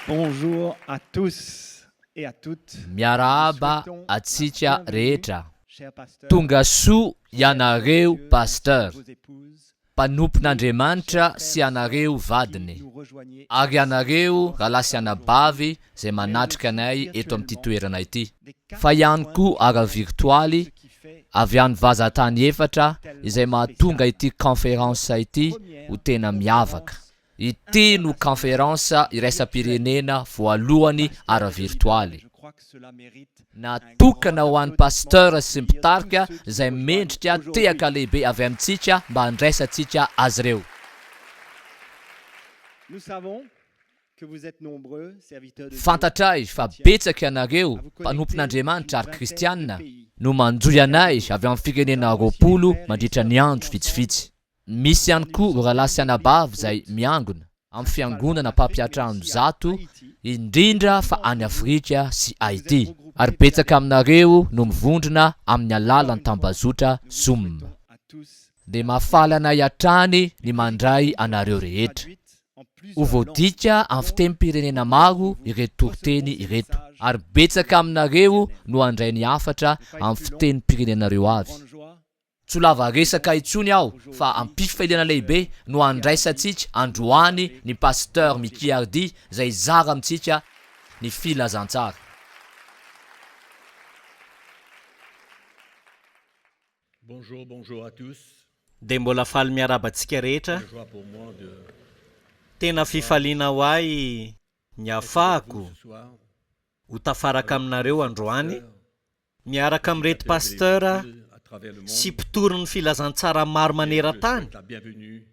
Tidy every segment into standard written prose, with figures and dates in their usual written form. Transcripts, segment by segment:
Bonjour à tous et à toutes. Miarahaba atsika rehetra. Chers pasteurs, Tonga soa ianareo pasteur, vos épouses, mpanompon'Andriamanitra sy anareo vadiny, nous rejoignez ary anareo rahala sy anabavy izay manatrika anay eto amin'ity toerana ity. Fa ihany koa ara-virtualy avy any vazatany efatra izay mahatonga ity conférence ity ho tena miavaka. Ity no conférence iraisam-pirenena voalohany ara-virtualy. Natokana ho an'ny pasteur sy mpitarika izay mendrika tehaka lehibe avy amintsika mba handraisantsika azy ireo. Nous savons que vous êtes nombreux serviteurs de Dieu. Fantatray fa betsaka ianareo mpanompon'Andriamanitra ary kristianina no manjoy anay avy amin'ny firenena 20 mandritra ny andro vitsivitsy. Misy ihany koa rahalahy sy anabavy izay miangona amin'ny fiangonana mpampiatrano 100 indrindra fa any Afrika sy Haïti. Ary betsaka aminareo no mivondrona amin'ny alalan'ny tambazotra Zoom. Dia mahafaly anay hatrany ny mandray anareo rehetra. Ho voadika amin'ny fitenim-pirenena maro ireto toriteny ireto. Ary betsaka aminareo no handray ny hafatra amin'ny fitenim-pirenenareo avy. Tsy lava resaka intsony aho fa ampifaliana lehibe no handraisantsika androany ny pasteur Mikiardi izay zara amintsika ny filazantsara. Bonjour à tous. Dia mbola faly miarabantsika rehetra. Joie pour moi de Tena fifaliana ho ahy ny ahafahako ce soir ho tafaraka aminareo androany miaraka amin'reto pasteur à travers le monde. sy mpitory ny filazantsara maro maneran-tany. La bienvenue.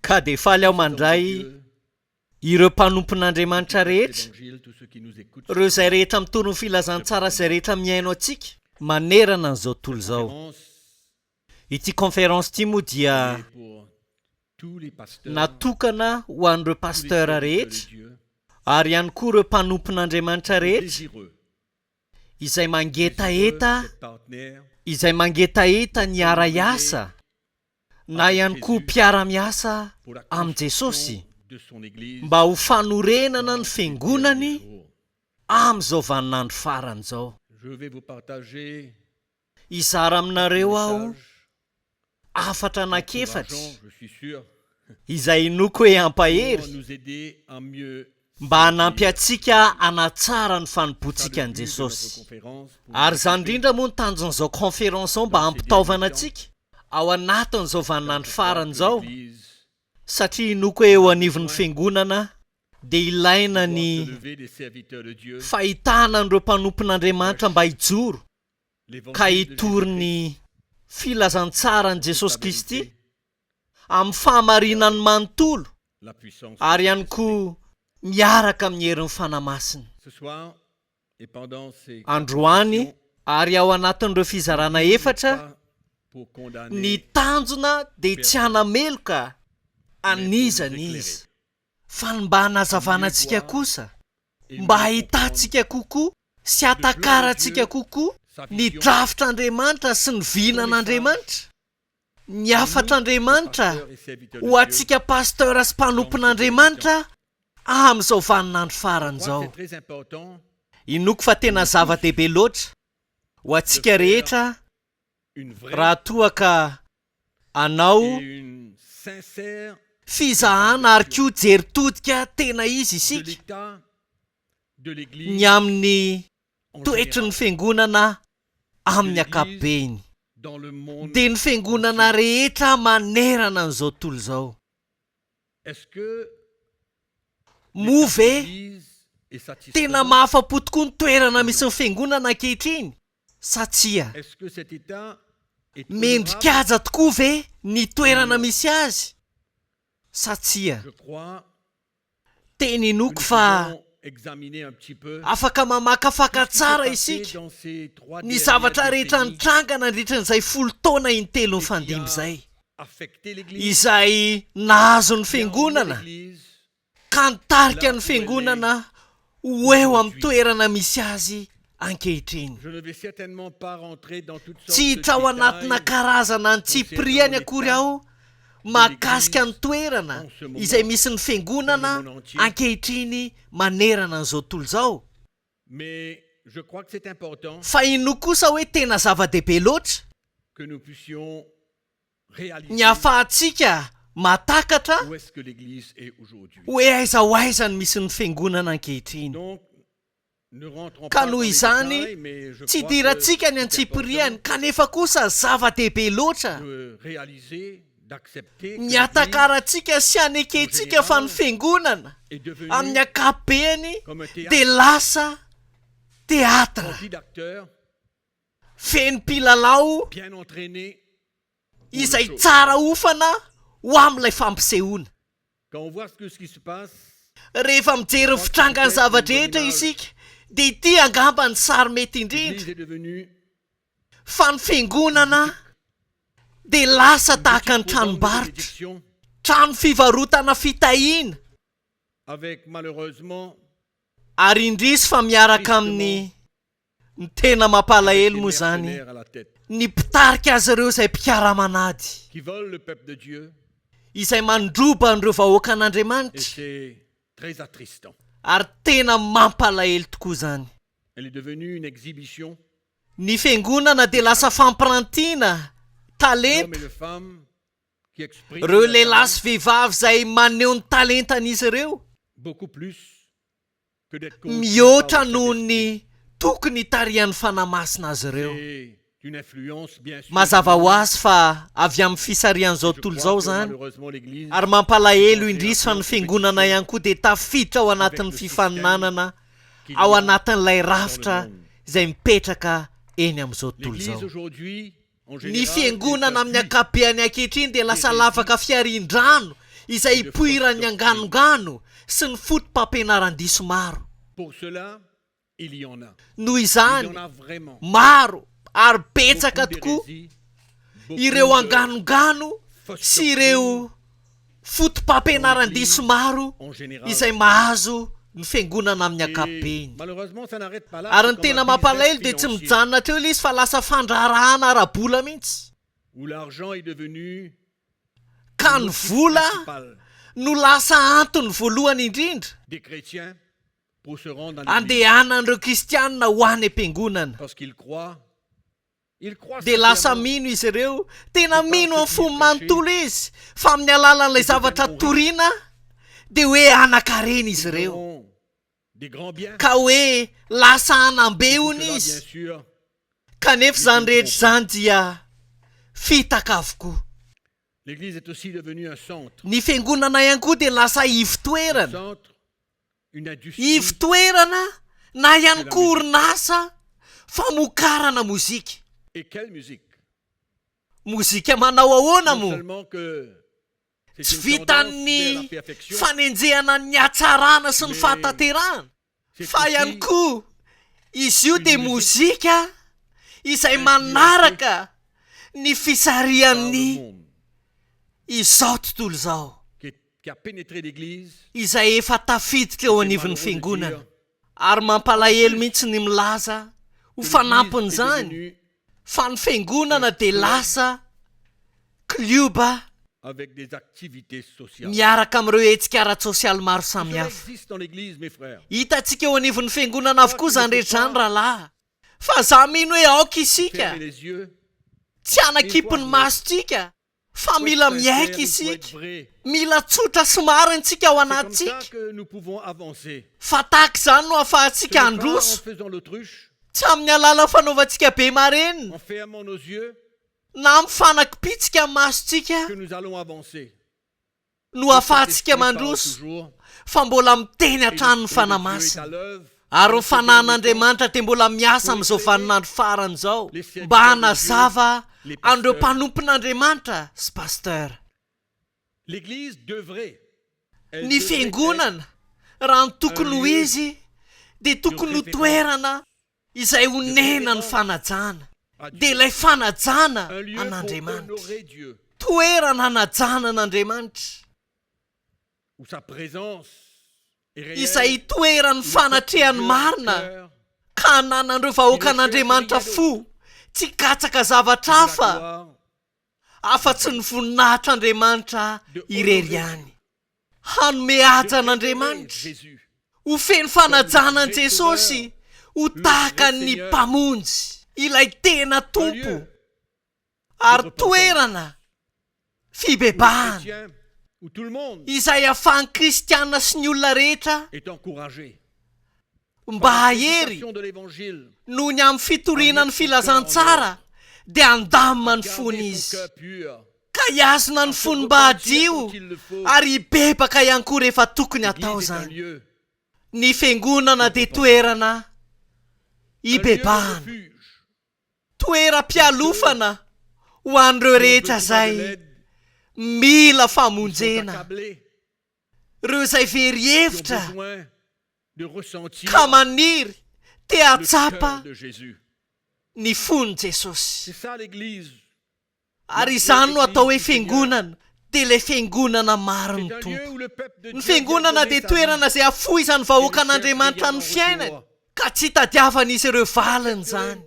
Ka dia faly aho mandray ireo mpanompon'Andriamanitra rehetra, Évangile, tous ceux qui nous écoutent. ireo izay rehetra mitory ny filazantsara izay rehetra miaino antsika manerana an'izao tontolo izao. Conférence Ity conférence ity moa dia est pour tous les pasteurs, natokana ho an'ireo tous les pasteur serviteurs de rehetra Dieu, ary ihany koa ireo mpanompon'Andriamanitra rehetra désireux izay mangetaeta d'être partenaires izay mangetaeta ny ara-iasa na ihany koa mpiara-miasa pour la amin'i construction Jesosy de son église mba ho fanorenana ny dans ces fiangonany derniers jours. amin'izao vaninandro farany izao. Je vais vous partager Izara aminareo aho message afatra anankiefatra encourageant, je suis sûr, izay noko hoe pour ampahery nous aider à mieux mba hanampy antsika hanatsara ny fanompoantsika le an'i but de Jesosy. notre conférence pour Ary nous izany équiper indrindra moa ny tanjon'izao conférence ao mba hampitaovana antsika ao anatin'izao vaninandro farany izao, l'Église satria noko hoe eo anivon'ny fiangonana dia ilaina doit se ny lever des serviteurs de Dieu. fahitana an'ireo mpanompon'Andriamanitra mba hijoro L'évangile ka de hitory Jésus-Christ ny filazantsara ny Jesosy la Kristy vérité, amin'ny fahamarinany manontolo la puissance. ary ihany koa miaraka amin'ny herin'ny fanamasiny. Ce soir et pendant ces Androany ary ao anatin'ireo fizarana efatra pas pour condamner, ny tanjona dia tsy hanameloka anizana izy fa ny mba hanazavana antsika kosa, et mba mieux hahitantsika kokoa sy hatakarantsika kokoa sa ny vision drafitr'Andriamanitra sy ny vinan'Andriamanitra, ny afatr'Andriamanitra pasteur et serviteur de ho Dieu. antsika pasteur sy mpanompon'Andriamanitra amin'izao vaninandro farany Je crois izao. que c'est très important Inoko fa tena zava-dehibe loatra ho antsika rehetra une vraie raha toa ka anao et une sincère fizahana ary koa jeritodika tena izy de isika l'état de l'église ny amin'ny en toetry ny général, fiangonana amin'ny de ankapobeny dans le monde. dia ny fiangonana rehetra manerana an'izao tontolo izao. Est-ce que Moa ve l'église est tena satisfaisante? mahafa-po tokoa ny toerana misy ny fiangonana ankehitriny sa tsia? Est-ce que cet état est tolérable? Mendrikaja tokoa ve ny toerana misy azy sa tsia? Je crois Teny que inoko nous fa pouvons examiner un petit peu afaka mamakafaka ce qui s'est tsara passé isika dans ces 3 ny dernières zavatra rehetra décennies nitranga nandritran'izay 10 taona intelo ny et qui fandimby a izay affecté l'église, izay nahazo ny qui a emmené fiangonana l'église ka nitarika ny fiangonana ho eo amin'ny toerana misy azy ankehitriny. Je ne vais certainement pas rentrer dans toutes sortes Tsy de hitra ao anatina détails karazana ny tsipiriany akory aho mahakasika ny toerana izay misy ny fiangonana ankehitriny manerana an'izao tontolo izao. Mais je crois que c'est important Fa ino kosa hoe tena zava-dehibe loatra que nous puissions réaliser ny ahafahantsika matakatra où est-ce que l'Église est aujourd'hui. hoe aiza ho aiza ny misy ny fiangonana ankehitriny. Donc, ne rentrons Ka pas dans noho les izany détails, mais je tsy crois que idirantsika ny c'est antsipiriany important kanefa kosa zava-dehibe loatra de réaliser, d'accepter que ny l'Église atakarantsika sy anekehitsika fa ny fiangonana est devenue amin'ny ankapobeny comme un théâtre dia lasa teatra rempli d'acteurs feno mpilalao bien entraînés. izay tsara ofana ho amin'ilay fampisehoana. Quand on voit ce qui se passe, Rehefa mijery ny fitrangany zavatra rehetra isika dia ity angamba ny sary mety indrindra l'Église est devenue fa ny fiangonana dia lasa tahaka ny petite maison de tranombarotra, bénédiction, trano fivarotana fitahiana, avec malheureusement ary indrisy fa miaraka amin'ny ny tena mampalahelo des moa zany mercenaires à la tête ny mpitarika azy ireo izay mpikara-manady qui volent le peuple de Dieu, izay mandroba an'ireo vahoaka et an'Andriamanitra c'est très attristant. ary tena mampalahelo tokoa zany. Elle est devenue une exhibition. Ny fiangonana dia lasa fampirantiana L'homme talenta, et les femmes qui expriment ireo leur lehilahy talent sy vehivavy izay maneho ny talentan'izy ireo beaucoup plus que d'être conduits mihoatra par le noho Saint-Esprit. ny tokony tarihan'ny fanamasina azy ireo. C'est une influence bien sûr. Mazava ho azy fa avy amin'ny fisarian'izao Je tontolo crois izao que zany malheureusement l'Église ary mampalahelo indrisy fa ny fiangonana ihany koa dia tafiditra ao anatin'ny fifaninanana ao anatin'ilay rafitra izay mipetraka eny amin'izao tontolo l'Église izao. aujourd'hui en Ny général fiangonana est amin'ny appui ankapobeny ankehitriny dia lasa lavaka fiarin-drano izay hipoiran'ny anganongano sy ny fotom-pampianaran-diso maro. pour cela il y en a. Noho Il y izany en a vraiment. maro ary betsaka Beaucoup tokoa d'hérésies, beaucoup ireo de anganongano fausses sy ireo fotom-pampianaran-diso maro en général. izay mahazo ny fiangonana amin'ny Et ankapobeny. malheureusement ça n'arrête pas là. Ary C'est ny comme tena un mampalahelo business dia tsy financier mijanona teo ilay izy fa lasa fandrarahana ara-bola mihitsy. où l'argent est devenu Ka le ny motif vola principal no lasa antony voalohany indrindra des chrétiens pour se rendre dans l'église. andehanan'ireo kristianina ho any am-piangonana. Parce qu'ils croient Dia lasa sincèrement mino izy ireo, tena mino amin'ny fomba manontolo izy fa amin'ny alalan'ilay zavatra toriana dia hoe anakarena izy qu'ils ireo auront des grands biens. ka hoe lasa Tout anambeona cela, izy bien sûr, kanefa zany rehetra izany dia fitaka avokoa. l'église est aussi devenue un centre. Ny fiangonana ihany koa dia lasa Un ivotoerana, centre, une industrie. ivotoerana na ihany koa orinasa famokarana mozika. Et quelle musique! Mozika manao ahoana Non moa? seulement que c'est Tsy une vitan'ny tendance vers la perfection, fanenjehana ny hatsarana sy ny Mais fahatanterahana c'est fa aussi ihany koa izy io une dia musique mozika izay influencée manaraka ny par le fisarian'ny monde izao tontolo izao qui a pénétré l'église. izay efa tafiditra eo C'est anivon'ny malheureux de fiangonana dire, ary mampalahelo mihitsy ny milaza ho que fanampiny l'église est izany devenue fa ny fiangonana dia lasa klioba avec des activités sociales. miaraka amin'ireo hetsika ara-tsosialy maro Cela samihafa. existe dans l'église, mes frères. Hitantsika eo anivon'ny fiangonana avokoa zany rehetra zany rahalahy fa za mino hoe aoka isika Fermez les yeux. tsy anakipy ny masontsika fa Faut mila être miaika sincère, il faut être isika, vrai. mila tsotra sy mariny tsika ao C'est comme ça anatsika que nous pouvons avancer. fa tahaka izany no Ce ahafahantsika n'est pas en androso faisant l'autruche, tsy amin'ny alala fanaovantsika be marenina en fermant nos yeux, na mifanakipitsika amin'ny masontsika que nous allons avancer. no ahafahantsika Saint-Esprit parle mandroso toujours, fa mbola miteny et hatrany ny l'Esprit de Dieu est fanamasina. à l'œuvre. Ary ny Dans ce dernier fanan'Andriamanitra dia mbola miasa amin'izao vaninandro farany izao mba hanazava an'ireo mpanompon'Andriamanitra sy pasteur. temps, l'église devrait. Elle Ny devrait être fiangonana raha ny tokony ho izy dia tokony ho toerana izay honena ny fanajana à Dieu, dia ilay fanajana un lieu pour an'Andriamanitra, honorer Dieu, toerana hanajana an'Andriamanitra où sa présence est réelle, izay toerany où le fanatrehany peuple de marina cœur, ka hananan'ireo vahoaka an'Andriamanitra fo tsy katsaka zavatra de la hafa gloire, afa-tsy ny voninahitr'Andriamanitra irery ihany. Hanome aja an'Andriamanitra, Jésus. ho feno fanajana an' Jesosy, ho tahaka ny mpamonjy, ilay tena Un tompo, lieu ary toerana fibebahana chrétien où tout le monde izay ahafahan'ny kristiana sy ny olona rehetra est encouragé. mba hahery Prédication de l'évangile. noho ny amin'ny fitorinany filazantsara dia andamina ny fony Garder izy, son cœur pur. ka hiazona ny fony mba hadio ary hibebaka ihany koa rehefa tokony atao L'église est un zany. lieu, Ny fiangonana dia toerana un lieu de hibebahana, refuge. toeram-pialofana ho an'ireo rehetra Besoin de zay l'aide, mila ils sont famonjena, accablés, ireo izay very qui ont hevitra besoin de ressentir ka maniry te le hatsapa cœur de Jésus. ny fony Jesosy. C'est ça l'église. Ary izany no atao hoe fiangonana, dia ilay fiangonana maro ny C'est un tompo. lieu où le peuple de Ny Dieu fiangonana vient dia donner sa vie. toerana izay afoizany vahoakan'Andriamanitra ny fiainany, ka tsy tadiavan'izy ireo valiny zany.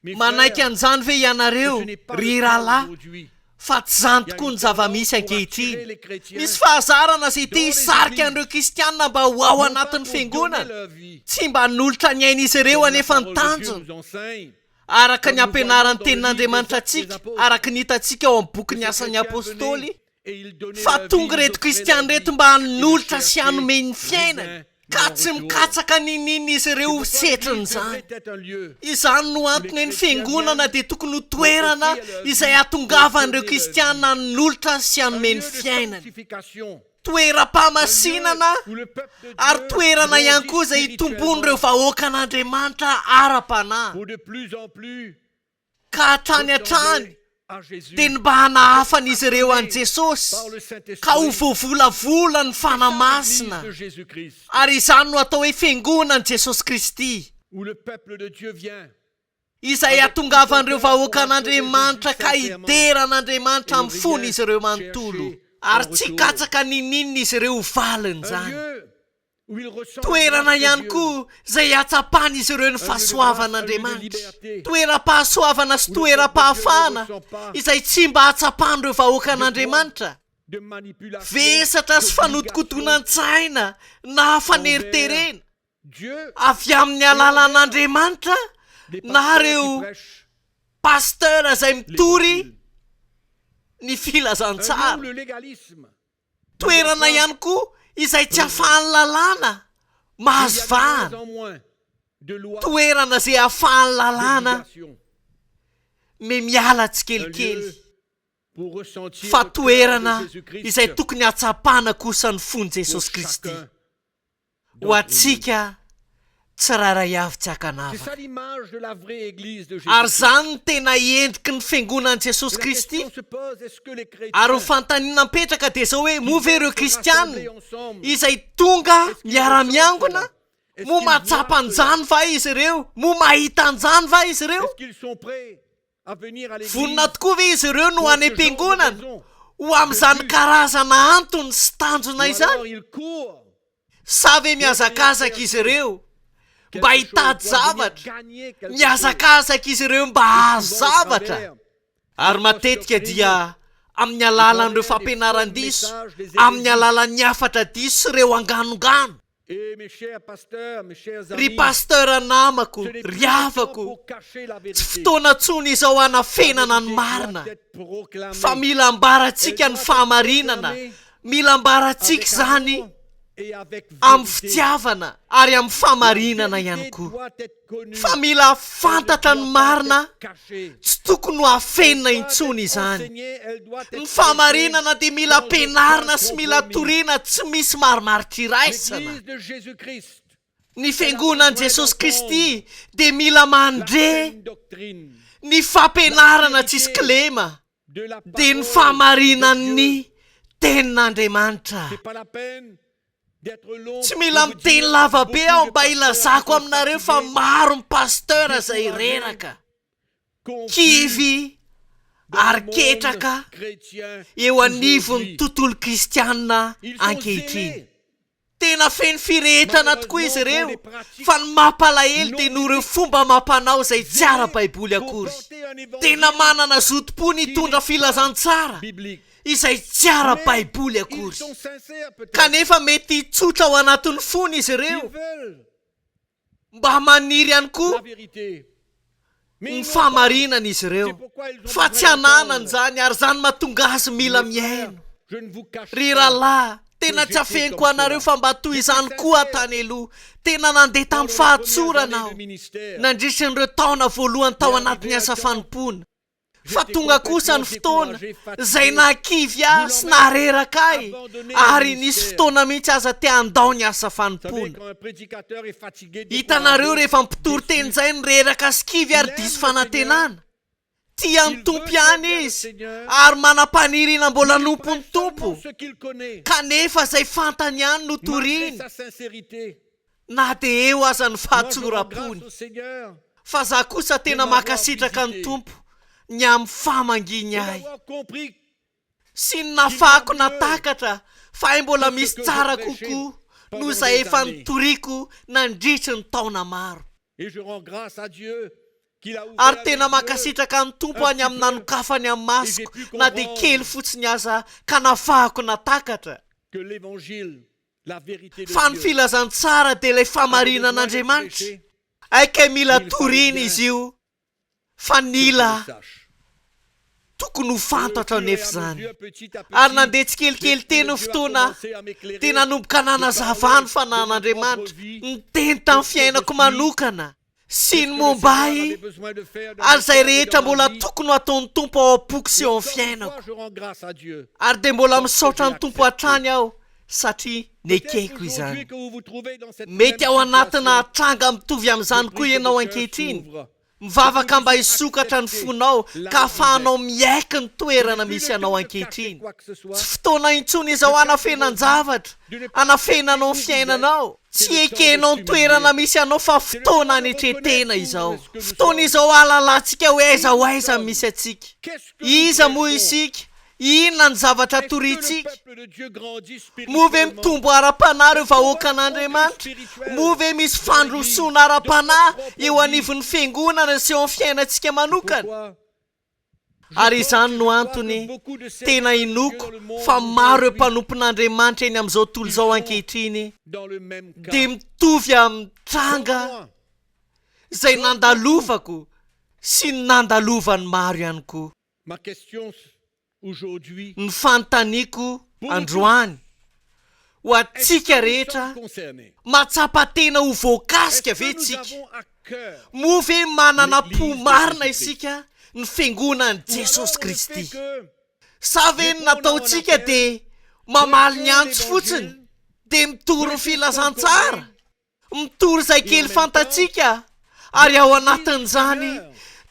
Mes Manaiky frères, an'izany ve ianareo, ce n'est pas ry le cas rahalahy, aujourd'hui. fa tsy zany Il y a tokoa ny une zava-misy tendance pour attirer ankehitriny. les chrétiens Misy fahazarana izay te dans les hisarika églises. an'ireo kristianina mba ho ao non pas anatin'ny pour fiangonana, donner leur vie. tsy mba nolotra ny aina izy ireo Comme la anefa ny parole de Dieu tanjona, nous enseigne. araka Comme ny nous ampianaran'ny voyons dans le tenin'Andriamanitra livre des antsika, Apôtres. araka ny hitantsika ao amin'ny Que boky ny ces asan'ny chrétiens apôstôly, venaient et ils donnaient fa leur tonga vie, ils reto offraient kristiany leur reto vie. mba hanolotra Ils sy cherchaient hanome ny rien fiainany, ka en tsy retour. mikatsaka ninina izy ireo ho C'est pourquoi setriny l'église zany. devrait être un lieu Izany no antony ny fiangonana dia tokony ho toerana izay hatongavan'ireo kristiana hanolotra sy un hanome lieu ny de fiainany, sanctification, toeram-pamasinana où le peuple de ary Dieu toerana ihany koa grandit izay hitombon'ireo spirituellement vahoakan'Andriamanitra ara-panahy, pour de plus en plus ka hatrany hatrany ressembler à Jésus dia ny mba hanahafan'izy ireo an'i Jesosy, par le ka ho Saint-Esprit. voavolavola ny C'est ça fanamasina. l'église de Jésus-Christ, Ary izany no atao hoe fiangonan'i Jesosy Kristy, où le peuple de Dieu vient izay hatongavan'ireo vahoakan'Andriamanitra ka hideran'Andriamanitra amin'ny fony izy ireo manontolo, ary tsy katsaka ninina izy ireo ho valiny un zany. lieu où il ressent Toerana la grâce de ihany Dieu, koa izay hatsapany izy ireo ny un lieu de fahasoavan'Andriamanitra, liberté, toeram-pahasoavana sy toeram-pahafahana izay tsy mba hatsapan'ireo vahoakan'Andriamanitra, de manipulation, vesatra sy fanodikotonan-tsaina na faneriterena Dieu avy amin'ny alalan'Andriamanitra des na pasteurs reo qui prêchent pastera izay mitory l'évangile. ny Un lieu filazantsara, où le légalisme, toerana ihany koa izay tsy ahafahan'ny lalàna il y mahazo a de vahana, moins en moins de lois, toerana izay ahafahan'ny lalàna d'obligations. me miala Un tsikelikely, lieu pour ressentir fa le cœur toerana de Jésus-Christ izay tokony hatsapana kosa ny fony pour Jesosy Kristy, chacun ho d'entre nous. atsika tsiraray avy tsy C'est hakanava. ça l'image de la vraie église de Ary Jésus. zany ny tena endriky ny fiangonan'i Jesosy La Kristy. question se pose, est-ce que les Ary chrétiens ho fantaniana mipetraka dia zao hoe mo ve ireo se kristianina rassembler ensemble, izay tonga miara-miangona, mo mahatsapa an'izany va izy ireo, mo mahita an'izany va izy ireo, est-ce qu'ils sont prêts à venir à l'église vonina tokoa ve izy ireo no pour any ce genre de am-piangonana raison, ho amin'izany karazana antony sy tanjona ou izany, alors ils courent sa ve mihazakazaka izy ireo mba quelque chose hitady pour venir zavatra, gagner quelque chose. mihazakazaka izy ireo mba hahazo Souvent, au zavatra. travers Ary matetika dia amin'ny alalan'ireo fampianaran-diso, amin'ny alalan'ny hafatra diso sy ireo anganongano, Et mes chers pasteurs, mes chers ry amis, pasteur namako, ce n'est plus ry le temps havako, pour cacher la tsy vérité. fotoana tsony izao hanafenana ny La marina, vérité doit être proclamée fa mila ambaratsika ny fahamarinana, mila ambaratsika avec zany amour et avec amin'ny vérité. fitiavana ary amin'ny fahamarinana La ihany vérité koa, doit être connue. fa mila fantatra ny marina, Cachée. tsy tokony ho afenina Elle doit intsony être izany. enseignée, elle doit être Ny fahamarinana dia mila dans ampianarina aucun sy mila compromis. toriana, tsy misy marimaritra iraisana. L'église de Jésus-Christ Ny fiangonan'i Jesosy Kristy dia mila mandre une doctrine ny fampianarana tsisy kilema de la dia ny parole fahamarinan'ny de Dieu. tenin'Andriamanitra. C'est pas la peine d'être long Tsy mila pour vous miteny dire lava beaucoup be aho de mba pasteurs ilazako sont aminareo fa fatigués, maro ny pastera izay reraka, confus kivy dans le ary monde ketraka chrétien eo anivon'ny aujourd'hui. tontolo kristianina Ils sont ankehitriny. zélés tena feny firehetana tokoa izy ireo fa ny mampalahelo dia no ireo fomba mampanao izay tsy ara-baiboly akory. Tena manana zotom-po ny hitondra filazantsara izay tsy ara-baiboly akory, kanefa mety hitsotra ao anatin'ny fony izy ireo mba maniry ihany koa ny fahamarinana izy ireo, fa tsy hananany zany ary zany mahatonga azy mila miaino. Ry rahalahy, tena tsy afeniko anareo fa mba toy izany koa tany aloha. Tena nandeha tamin'ny fahatsorana aho nandritra n'ireo taona voalohany tao anatin'ny asa fanompona, fa tonga kosa ny fotoana izay nankivy ahy sy nahareraka ahy ary nisy fotoana mihitsy aza te handao ny asa fanompona. Hitanareo rehefa mipitory teny izay nireraka sy kivy ary diso fanantenana, tia ny tompo ihany izy ary manam-paniriana mbola nompony tompo, kanefa izay fantany ihany no toriany na dia eo aza ny fahatsoram-pony. Fa za kosa tena makasitraka ny tompo ny amin'ny famanginy ahy sy ny nafahako natakatra fa ay mbola misy tsara kokoa noho izay efa nitoriako nandritry ny taona maro. Ary tena makasitraka ny tompo any amin'ny nanokafany amin'ny masoko na dia kely fotsiny aza ka nafahako natakatra. Fa ny filazantsara dia ilay fahamarinan'Andriamanitra, aika mila toriana izy io, fa nila tokony ho fantatra nefa zany. Ary nandeha tsy kelikely teny ny fotoana dia nanomboka nanazava ny fanan'Andriamanitra ny teny tamin'ny fiainako manokana sy ny momba ahy ary izay rehetra mbola tokony ho ataon'ny tompo ao am-poko sy ao amin'ny fiainako. Ary dia mbola misaotra ny tompo hatrany aho satria nekeko izany. Mety ao anatina tranga mitovy amin'izany koa ianao ankehitriny, mivavaka mba hisokatra ny fonao ka ahafahanao miaiky ny toerana misy anao ankehitriny. Tsy fotoana intsony izao anafenan-javatra, anafenanao ny fiainanao. Tsy ekenao ny toerana misy anao fa fotoana anetretena izao. Fotoana izao alalantsika hoe aiza ho aiza misy atsika. Iza moa isika? Inona ny zavatra torintsika? Moa ve mitombo ara-panahy ireo vahoakan'Andriamanitra? Moa ve misy fandrosoana ara-panahy eo anivon'ny fiangonana sy eo amin'ny fiainantsika manokana? Ary izany no antony tena inoko fa maro ireo mpanompon'Andriamanitra eny amin'izao tontolo izao ankehitriny dia mitovy amin'ny tranga izay nandalovako sy ny nandalovan'ny maro ihany koa. Ny fanontaniako androany ho antsika rehetra, matsapa tena ho voakasika ve tsika? Moa ve manana po marina isika ny fiangonan'i Jesosy Kristy? Sa ve ny nataontsika dia mamaly ny antso fotsiny dia mitory ny filazantsara, mitory izay kely fantatsika ary ao anatin'izany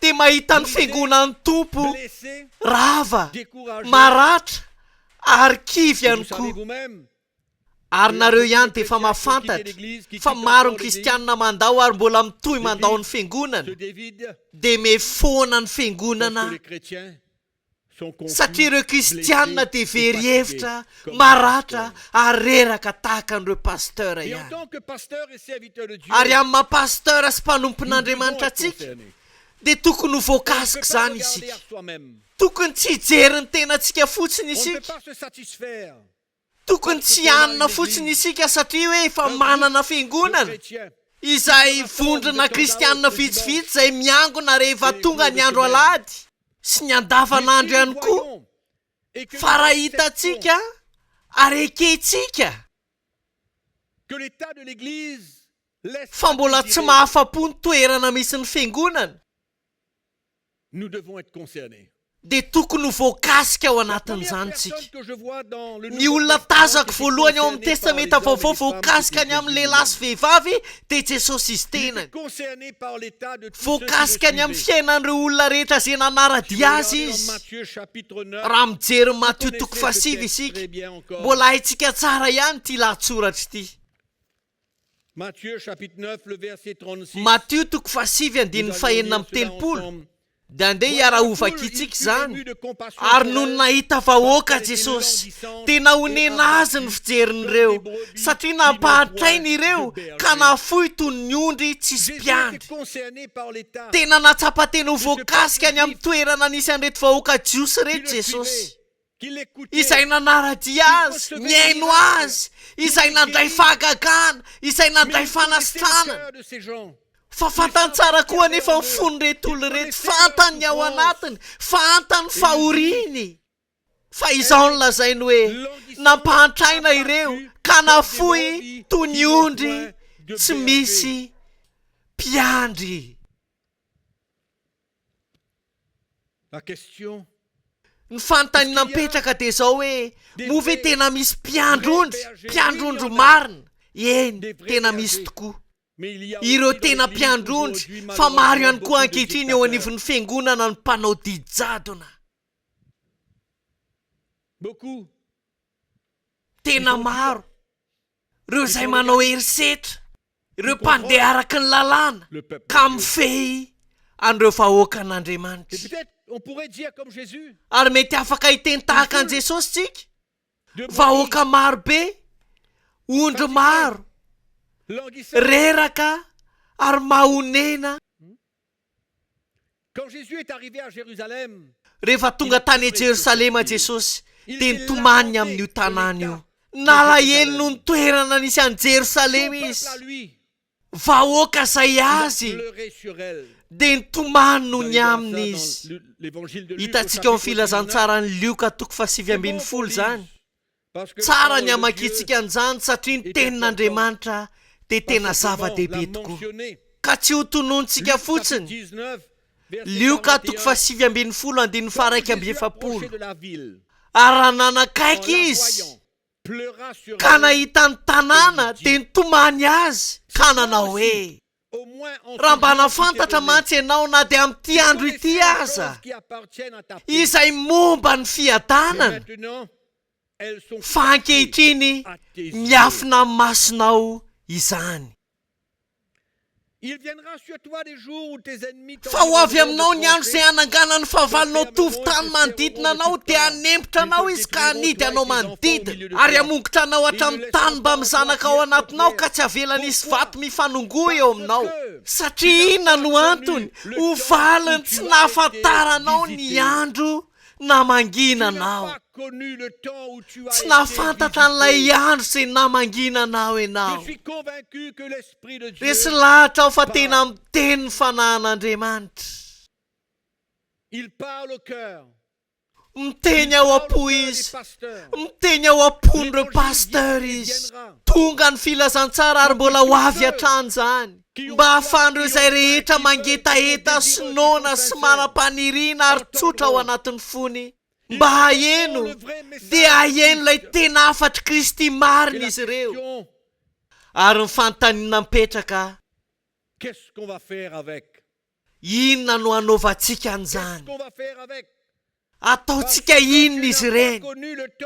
dia mahita ny fiangonan'ny tompo rava, maratra ary kivy ihany koa. Ary nareo ihany dia efa mahafantatra fa maro ny kristianina mandao ary mbola mitohy mandao ny fiangonana dia mefoana ny fiangonana satria ireo kristianina dia very hevitra, maratra ary reraka tahaka an'ireo pastera ihany. Ary amin'ny maha-pastera sy mpanompon'Andriamanitra atsika dia tokony ho voakasika izany isika. Tokony tsy hijery ny tenantsika fotsiny isika. Tokony tsy hanina fotsiny isika satria hoe efa manana fiangonana izay vondrona kristianina vitsivitsy izay miangona rehefa tonga ny andro alahady sy ny andavanandro ihany koa. Fa raha hitantsika ary ekentsika fa mbola tsy mahafa-po ny toerana misy ny fiangonana, dia tokony ho voakasika ao anatin'izany tsika. Ny olona tazako voalohany ao amin'ny testamenta vaovao voakasika ny amin'ny lehilahy sy vehivavy dia Jesosy izy tenany. Voakasika ny amin'ny fiainan'ireo olona rehetra izay nanaradia azy izy. Raha mijery Matthieu 7 isika, mbola haintsika tsara ihany ity lahatsoratra ity. Matthieu 7:9-10. dia andeha hiara-ovakitsika izany ary noho ny nahita vahoaka Jesosy tena honena azy ny fijerin'ireo satria nampahatrainy ireo ka nafoy toy ny ondry tsisy mpiandry. Tena natsapa-tena ho voakasika ny amin'ny toerana nisy an'ireto vahoaka jiosy reto Jesosy, izay nanaradia azy, miaino azy, izay nandray fahagagana, izay nandray fanasitranana. Fa fantany tsara koa nefa ny fony reto olo reto, fantany ny ao anatiny, fantany fahoriany. Fa izao ny lazainy hoe nampahantraina ireo ka nafoy toy ny ondry tsy misy mpiandry. Ny fantany napetraka dia zao hoe move tena misy mpiandrondro marina. Eny, tena misy tokoa ireo tena mpiandrondry, fa maro ihany koa ankehitriny eo anivon'ny fiangonana ny mpanao didy jadona. Tena maro ireo izay manao herisetra, ireo mpandeha araka ny lalàna ka mifehy an'ireo vahoaka an'Andriamanitra. Ary mety afaka hiteny tahaka an' Jesosy tsika, vahoaka maro be, ondry maro, reraka ary mahonena. Rehefa tonga tany Jerosalema Jesosy dia nitomany amin'io tanàna io. Nalahelo noho ny toerana nisy any Jerosalema izy, vahoaka izay azy dia nitomany noho ny aminy izy. Hitantsika ao amin'ny filazantsara ny Lioka 7:20 zany. Tsara ny amakitsika an'izany satria ny tenin'Andriamanitra dia tena zava-dehibe tokoa. Ka tsy ho tonontsika fotsiny. Lioka 7:20-7. Ary raha nanakaiky izy ka nahita ny tanàna dia nitomany azy ka nanao hoe raha mba nafantatra mantsy ianao na dia amin'ity andro ity aza izay momba ny fiadanana, fa ankehitriny miafina amin'ny masonao izany. Fa ho avy aminao ny andro izay hanangana ny fahavalonao tovy-tany manodidina anao dia hanempotra anao izy ka hanidy anao manodidina ary hamongotra anao hatramin'ny tany mba mizanaka ao anatinao ka tsy havela nisy vato mifanongoa eo aminao. Satria inona no antony? Ho valiny tsy nahafantaranao ny andro namanginanao. Tsy nafantatra n'ilay andro izay namanginanao ianao. Resy lahatra aho fa tena miteny ny fanahin'Andriamanitra. Miteny ao am-po izy, miteny ao am-pon'ireo pasteur izy. Tonga ny filazantsara ary mbola ho avy hatrany izany, mba hahafahan'ireo izay rehetra mangetaheta sinoana sy manam-paniriana ary tsotra ao anatin'ny fony, mba haheno dia haheno ilay tena afatry Kristy marina izy ireo. Ary ny fanontaniana mipetraka, inona no hanaovantsika an'izany? Ataontsika inona izy ireny?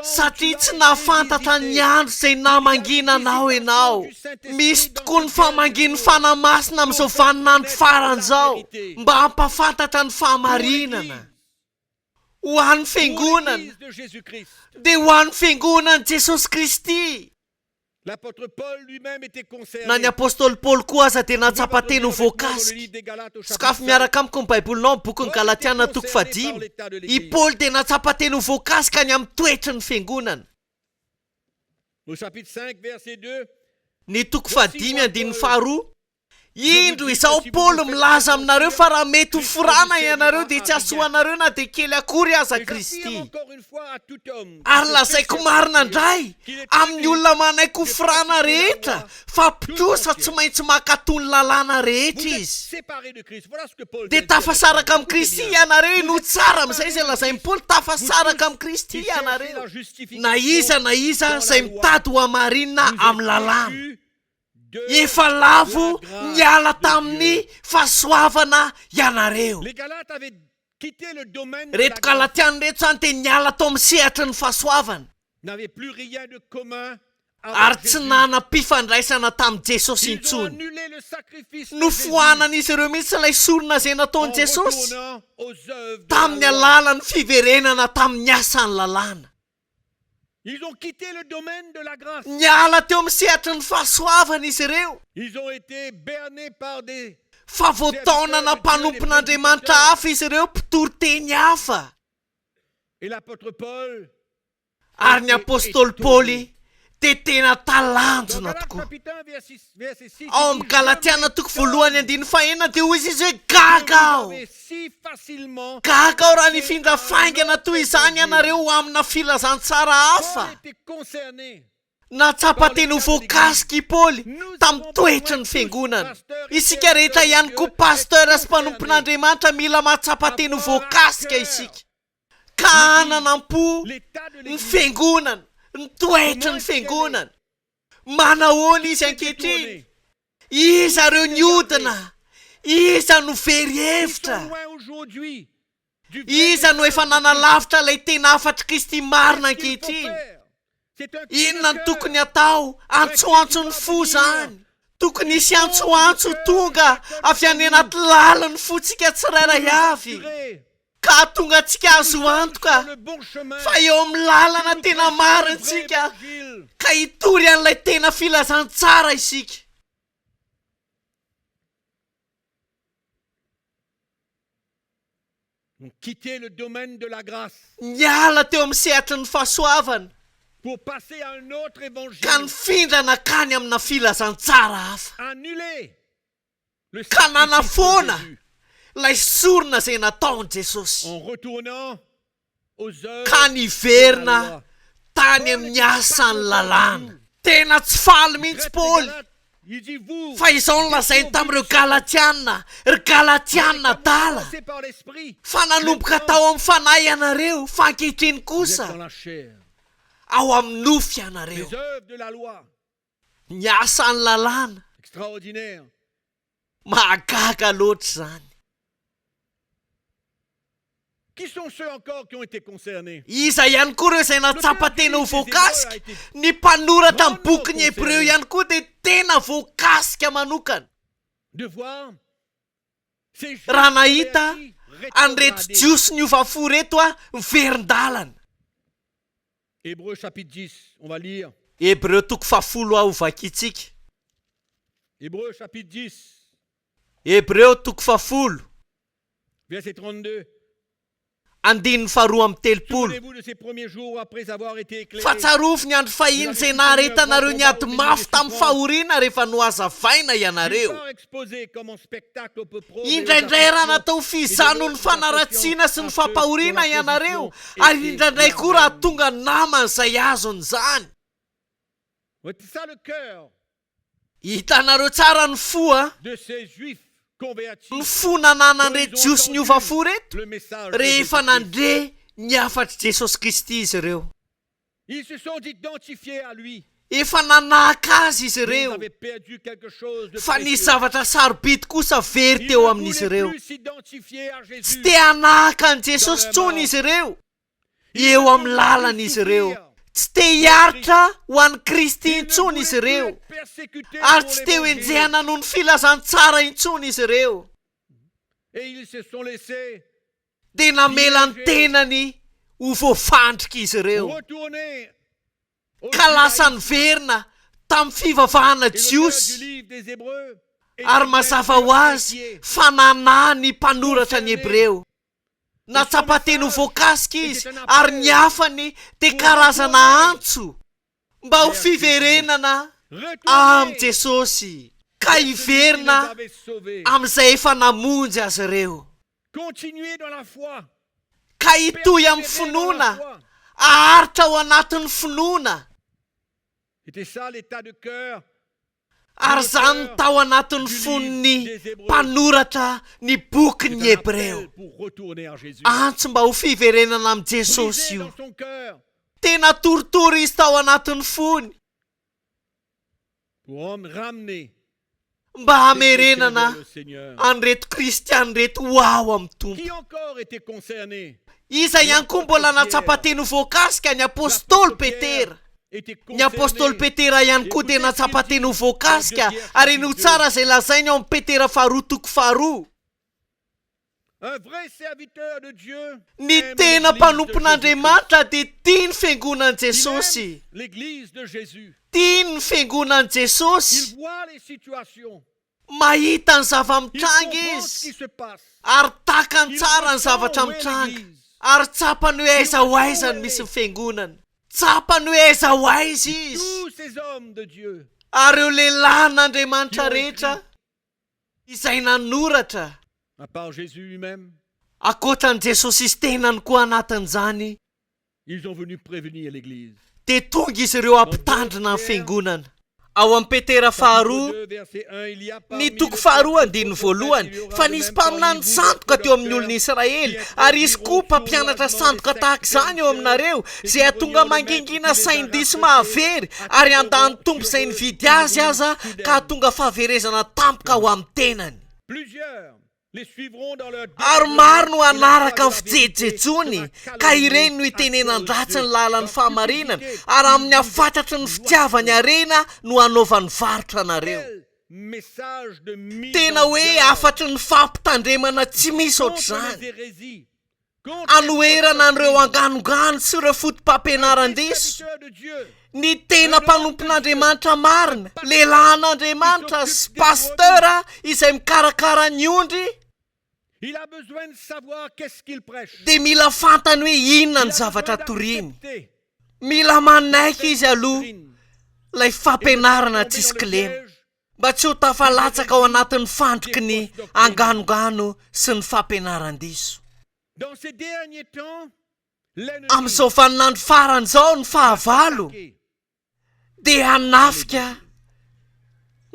Satria tsy nafantatra ny andro izay namanginanao ianao. Misy tokoa ny famanginy fanamasina amin'izao vaninandro faran'izao mba hampafantatra ny fahamarinana ho an'ny fiangonana dia ho an'ny fiangonan'i Jesosy Kristy. Na ny apôstôly Paoly koa aza dia natsapa-teny ho voakasika. Sokafy miaraka amiko ny baibolinao amin'ny boky ny Galatiana 5:5. I Paoly dia natsapa-teny ho voakasika ny amin'ny toetry ny fiangonana. Ny 5:2. Indro izao Paoly milaza aminareo fa raha mety ho forana ianareo dia tsy asoanareo na dia kely akory aza Kristy. Ary lazaiko marina indray amin'ny olona manaiky ho forana rehetra fa mpitrosa tsy maintsy makatony lalàna rehetra izy. Dia tafasaraka amin'ny Kristy ianareo no tsara amin'izay izay lazain'ny Paoly, tafasaraka amin'ny Kristy ianareo. Na iza izay mitady ho hamarinina amin'ny lalàna. Efa lavo niala tamin'ny fahasoavana ianareo. Reto Galatiana reto zany dia niala tao amin'ny sehatry ny fahasoavana. ary tsy nanam-pifandraisana tamin'i Jesosy Ils ont intsony. annulé le sacrifice de Nofohanan'izy ireo mihitsy ilay sorona izay Jésus nataon'i en Jesosy retournant aux œuvres de tamin'ny la loi. alalan'ny fiverenana tamin'ny asany lalàna. Ils ont quitté le domaine de la grâce. Niala teo amin'ny sehatry ny fahasoavana izy ireo. Ils ont été bernés par des... Fa voataonana mpanompon'Andriamanitra hafa izy ireo mpitory-teny hafa. Et l'apôtre Paul, Ary ny apôstôly Paoly dia tena dans talanjona Galates tokoa. chapitre 1, verset 6, Ao amin'ny Galatiana toko voalohany andiny fahenina dia hoy izy hoe gaga aho. si facilement Gaga aho raha nifindra faingana toy izany ianareo amina filazantsara hafa. Paul était concerné. Natsapa teny ho voakasiky i Paoly tamin'ny toetra ny fiangonana. Isika rehetra ihany koa pasteur sy mpanompon'Andriamanitra mila matsapa teny ho voakasika isika. Ka hananam-po L'état de ny l'Église fiangonana, ny toetra ny fiangonana. Manahoana izy ankehitriny? Iza reo niodina? Iza no very Ils hevitra? sont loin aujourd'hui du vrai Iza no efa nanalavitra ilay tena afatry Kristy marina Qu'est-ce qu'il faut ankehitriny? faire? C'est un cri Inona de no cœur. tokony atao? Antsoantso ny fo zany. Tokony hisy antsoantso tonga avy any anaty lalany fotsika tsirairay avy. Tiré Ka tonga antsika azo antoka sur le bon chemin. fa eo amin'ny lalana tena marintsika Évangile. ka hitory an'ilay tena filazantsara isika. Donc, quitter le domaine de la grâce Niala teo amin'ny sehatry ny fahasoavana pour passer à un autre évangile. ka nifindra nakany amina filazantsara hafa. Annuler le Ka sacrifice de nanafona Jésus ilay sorona izay nataon'i Jesosy. en retournant aux œuvres Ka de la niverina loi. tany amin'ny asany lalàna. Tena tsy faly mihitsy Prêtre Paoly. Galates, il dit vous. Fa izao no lazainy tamin'ireo Galatiana. Ry Galatiana dala. Commencez par l'esprit. Fa nanomboka tao amin'ny fanahy ianareo. Fa ankehitriny Vous êtes dans kosa la chair. ao amin'ny nofy ianareo. Les œuvres de la loi. Ny asany lalàna. Extraordinaire. Mahagaga loatra zany. Qui sont ceux encore qui ont été concernés? Iza ihany koa reo izay natsapa tena ho voakasika. Ny mpanoratra amin'ny boky ny Hebreo ihany koa dia tena voakasika manokana. De voir ces juifs Raha nahita convertis an'ireto rétrogradés. jiosy ny ovafo reto miverin-dalana. Hébreux chapitre 10, on va lire. Hebreo toko 10 aho vakitsika. Hébreux chapitre 10, Hebreo toko 10 verset 32. andininy 2:30. Souvenez-vous de ces premiers jours après avoir été éclairés. Fa tsarovy ny andro fahiny izay naharetanareo ny ady mafy tamin'ny fahoriana rehefa nohazavaina ianareo. Pas exposé comme en spectacle au peu pro. Indraindray raha natao fizano ny fanaratsiana sy ny fampahoriana ianareo, ary indraindray koa raha tonga namana izay azony zany. C'est ça le cœur Hitanareo tsara ny fo de ces juifs convertis. ny fo nananan'ireto jiosy ny ovafo reto Le message de rehefa Jésus-Christ. nandre ny afatry Jesosy Kristy izy ireo. Ils se sont identifiés à lui. Efa nanaka azy izy Ils ireo. avaient perdu quelque chose de Fa nisy précieux. zavatra sarobidy kosa very Ils teo ne amin'izy voulaient ireo. plus s'identifier à Tsy Jésus. te hanaka an' Jesosy tsony izy ireo. Eo amin'ny lalana izy ireo. Tsy te hiaritra ho an'i Kristy Ils ne intsony izy voulaient ireo. plus être persécutés Ary pour tsy te l'évangile. hoenjehana noho ny filazantsara intsony izy ireo. Et ils se sont laissés Dia namela ny tenany ho voafandrika izy ireo. retourner au Ka lasa judaïsme. niverina tamin'ny fivavahana Et l'auteur jiosy. du livre des Hébreux était Ary mazava ho azy inquiet. fa nanà ny mpanoratra ny Hebreo. Natsapa teny ho voakasika izy ary ny hafany dia karazana antso mba ho fiverenana Retourner amin'i Jesosy. Ka vers celui qui les hiverina avait sauvés. amin'izay efa namonjy azy ireo. Continuer dans la foi. Ka hitohy amin'ny Persévérer dans la finoana. foi. Aharitra ao anatin'ny finoana. C'était ça l'état de cœur. Ary zany ny tao anatin'ny fonony mpanoratra ny boky ny C'est un Hebreo. appel pour retourner à Jésus. Antso mba ho fiverenana amin'i Jesosy Brisé io. dans son cœur Tena toritory izy tao anatin'ny fony. pour ramener Mba les chrétiens hamerenana vers le Seigneur. an'ireto kristiany reto ho ao amin'ny tompo. Qui encore était concerné? Iza ihany koa mbola natsapa teny ho voakasika ny apôstôly Petera. était Ny apôstôly concerné. petera ihany koa tena tsapateny ho voakasika ary no tsara izay lazainy ao amin'ny petera faharoa toko faharoa. Un vrai serviteur de Dieu Ny aime tena l'église mpanompon'Andriamanitra dia tia ny fiangonan'i de Jésus-Christ. Il Jesosy. aime l'église de Jésus. Tia ny fiangonan'i Il Jesosy. voit les situations. Mahita ny Il zava-mitranga comprend ce qui izy. se passe. Ary takany Il tsara ny ressent zavatra où est mitranga. l'église. Ary tsapany hoe aiza ho aiza ny misy ny fiangonana. Tsapany hoe aiza ho aiza izy. Tous ces hommes de Dieu Ary eo lehilahy n'Andriamanitra rehetra izay nanoratra. à part Jésus lui-même, Akoatran'i Jesosy izy tenany koa anatin'izany ils ont venu prévenir l'église. dia tonga izy ireo ampitandrina ny fiangonana. Ao amin'ny petera faharoa 2, verset 1, il y a ny parmi toko le faharoa peuple andiny des voalohany prophètes, il y aura fa de nisy même mpaminany parmi vous sandoka des teo amin'ny olona docteurs Israely qui ary izy introduiront koa mpampianatra sournoisement sandoka les tahaka izany eo aminareo izay atonga mangingina sainy diso mahavery ary andany tompo izay nividy azy aza ka atonga fahaverezana tampoka ho amin'ny tenany. Plusieurs les suivront dans leur Ary maro no anaraka ny fijerijejony ka ireny no itenenandratsy ny lalan'ny fahamarinana ary amin'ny afatatry ny fitiavany arena no anaovany varotra nareo. message de mise Tena en hoe garde afatry ny fampitandremana tsy misy contre ohatr'izany. les hérésies, contre Anoherana an'ireo anganongano sy ireo les fotom-pampianaran-diso. serviteurs de Dieu. Ny tena mpanompon'Andriamanitra marina, lehilahin'Andriamanitra sy pastera izay mikarakara ny ondry Il a besoin de savoir qu'est-ce qu'il prêche. dia mila fantany hoe inona Il ny a zavatra besoin toriny. d'accepter Mila manaiky izy aloha doctrine. ilay Et fampianarana de tsy pas isy tomber dans le kilema piège mba tsy ho tafalatsaka ao anatin'ny fandriky ny anganongano sy ny fampianaran-diso. Dans ces derniers temps, l'ennemi Amin'izao vaninandro faran'izao ny fahavalo attaqué. dia hanafika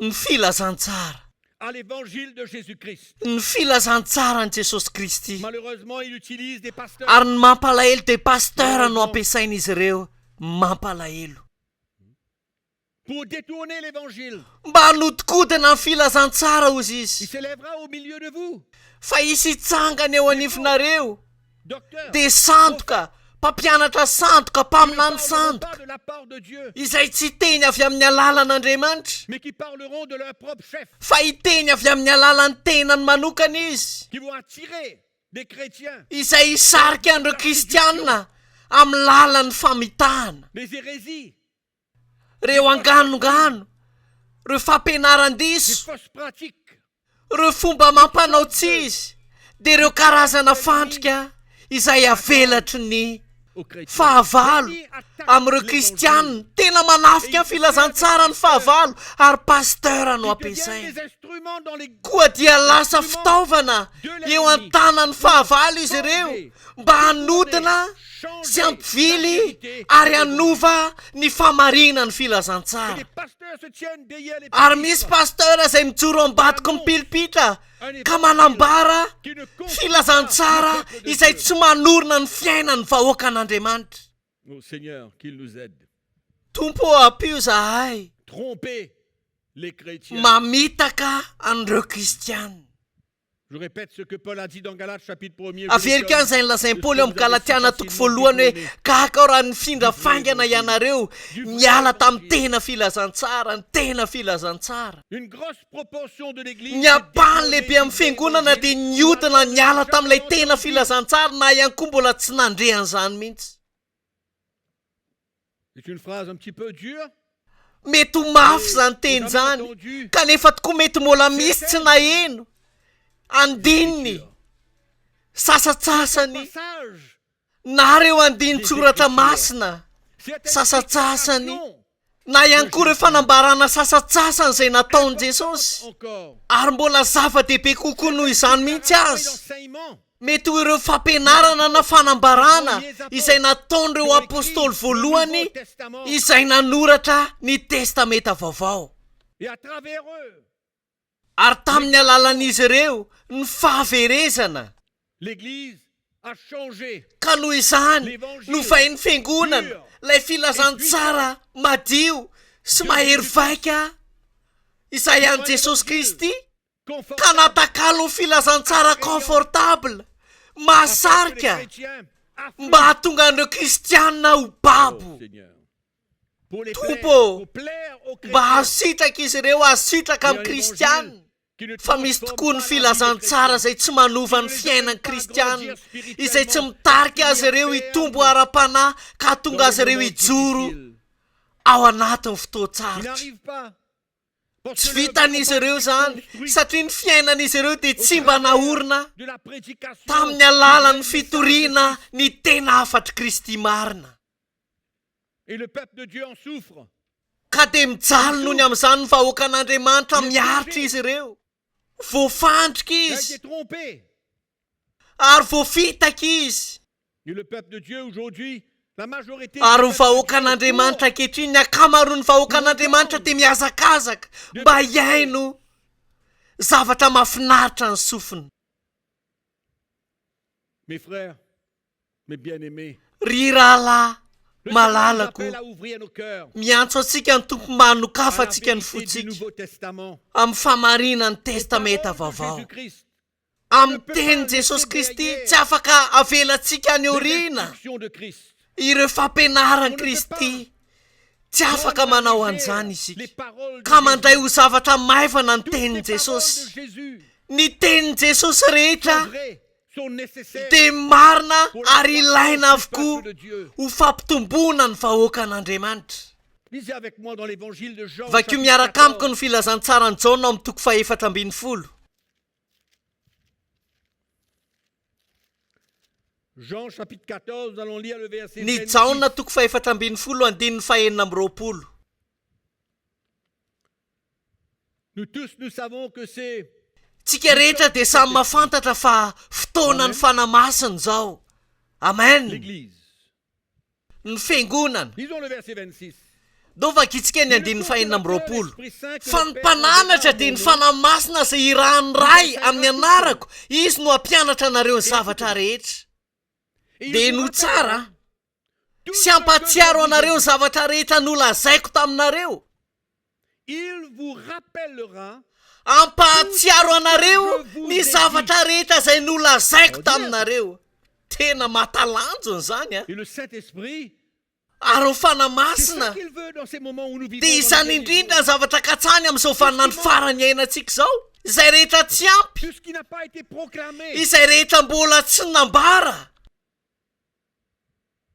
ny filazantsara. À l'évangile de Jésus-Christ. Ny filazantsara ny Jesosy Kristy. Malheureusement, il utilise des pasteurs Ary ny mampalahelo dia pastera no ampiasain'izy ireo mampalahelo pour détourner l'évangile. mba hanodikodina ny filazantsara ozy Il izy. s'élèvera au milieu de vous. Fa isy hitsangany eo anifonareo Docteur, dia sandoka, mpampianatra sandoka, mpaminany pas sandoka de la part de Dieu, izay tsy teny avy amin'ny alalan'Andriamanitra mais qui parleront de leur propre chef, fa hiteny avy amin'ny alalan'ny tenany manokana izy, qui vont attirer des chrétiens, izay hisarika an'ireo kristianina amin'ny lalan'ny famitahana. les hérésies, Reo anganongano, reo des fampianaran-diso, fausses pratiques. reo fomba mampanao tsizy, dia ireo karazana fandrika izay avelatry ny Aux chrétiens. fahavalo L'ennemi attaque amin'ireo l'évangile. kristianina. Tena manafika ny filazantsara ny fahavalo ary pastera no Ils deviennent ampiasainy. des instruments dans les Koa dia lasa fitaovana eo an-tanan'ny fahavalo izy ireo mba hanodina sy hampivily ary hanova ny famarina ny Et filazantsara. les pasteurs se tiennent derrière les Ary petits misy pas, pastera izay mijoro ambadika mipilipitra ka manambara qui ne confondent filazantsara pas le peuple de izay Dieu. tsy manorina ny fiainany vahoaka an'Andriamanitra. Oh Seigneur, qu'il nous aide. Tompo apio zahay Tromper les chrétiens. mamitaka an'ireo kristianina. Je répète ce que Paul a dit dans Galates chapitre 1er. Averika any izay nilazain'i Paoly eo amin'ny Galatiana toko voalohany hoe kahaka ao raha nifindra faingana ianareo niala tamin'ny tena filazantsara, ny tena filazantsara. Une grosse proportion de l'église. Ny ampahany lehibe amin'ny fiangonana dia niodina niala tamin'ilay tena filazantsara na ihany koa mbola tsy nandrehan'izany mihitsy. C'est une phrase un petit peu dure. Mety ho mafy izany teny izany kanefa tokoa mety mbola misy tsy naheno andininy sasatsasany Passage. na reo andiny tsoratra masina C'est sasatsasany une na ihany koa ireo fanambarana sasatsasany izay nataon'i Jesosy encore. ary mbola zava-dehibe kokoa noho izany mihitsy azy. L'enseignement Mety ho ireo fampianarana na fanambarana izay nataon'ireo apôstôly voalohany Testament. izay nanoratra ny testameta vaovao. Et à travers eux, Ary tamin'ny alalan'izy ireo ny fahaverezana l'église a changé. ka noho izany novain'ny fiangonana ilay filazantsara madio sy mahery vaika izay an'i Jesosy Kristy ka Confortable. natakalo ny filazantsara confortable mahasarika Les chrétiens affluent. mba hahatonga an'ireo kristianina ho Oh, babo. Seigneur. pour les Tompo, plaire, pour plaire aux mba chrétiens. azo sitraka izy ireo azo sitraka amin'ny kristianina fa misy tokoa ny filazantsara izay tsy manova ny fiainan'ny kristianina izay tsy mitarika azy ireo hitombo ara-panahy ka tonga azy ireo hijoro ao anatin'ny fotoantsarotra tsy vitan'izy ireo zany satria ny fiainan'izy ireo dia tsy mba naorina tamin'ny alalan'ny fitoriana ny tena afatry Kristy marina ka dia mijaly noho ny amin'izany ny vahoaka an'Andriamanitra miaritra izy ireo voafandrika izy ary voafitaka izy ary ny vahoaka an'Andriamanitra ankehitriny ny akamaroan'ny vahoaka an'Andriamanitra dia mihazakazaka mba hiaino zavatra mahafinaritra ny sofiny. Ry rahalahy malalako, miantso antsika ny tompo manokafa antsika ny fotsika amin'ny famarinany testamenta vaovao amin'ny tenin' Jesosy Kristy tsy afaka avelantsika any aoriana. Ireo fampianaran Kristy tsy afaka manao an'izany isika ka mandray ho zavatra maivana ny tenin' Jesosy. Ny tenin' Jesosy rehetra dia marina ary ilaina avokoa ho fampitomboana ny vahoaka an'Andriamanitra. Vakio miaraka amiko ny filazantsarany Jaona amin'ny toko 4:40. Jean chapitre 14, nous allons lire le verset Ny 26. Jaona toko 4:40 andininy 4:20. Nous tous, nous savons que c'est Tsika rehetra dia samy mahafantatra fa fotoana ny fanamasiny zao. Amen. l'Église. Ny fiangonana. Lisons le verset 26. Do vakitsika ny andininy 4:20. Fa ny mpananatra dia ny fanamasina izay irahan'ny ray amin'ny anarako, izy no hampianatra anareo ny zavatra rehetra. Dia no tsara sy hampatsiaro anareo ny zavatra rehetra nolazaiko taminareo. Il vous rappellera Hampatsiaro anareo ny zavatra rehetra izay nolazaiko taminareo. Tena mahatalanjona zany a. et le Saint-Esprit, Ary ny c'est fanamasina ça qu'il veut dans ces moments où nous vivons. dia dans isany les indrindra ny zavatra katsany amin'izao vaninandro farany iainantsika zao. Izay rehetra tsy ampy, tout ce qui n'a pas été proclamé. izay rehetra mbola tsy nambara.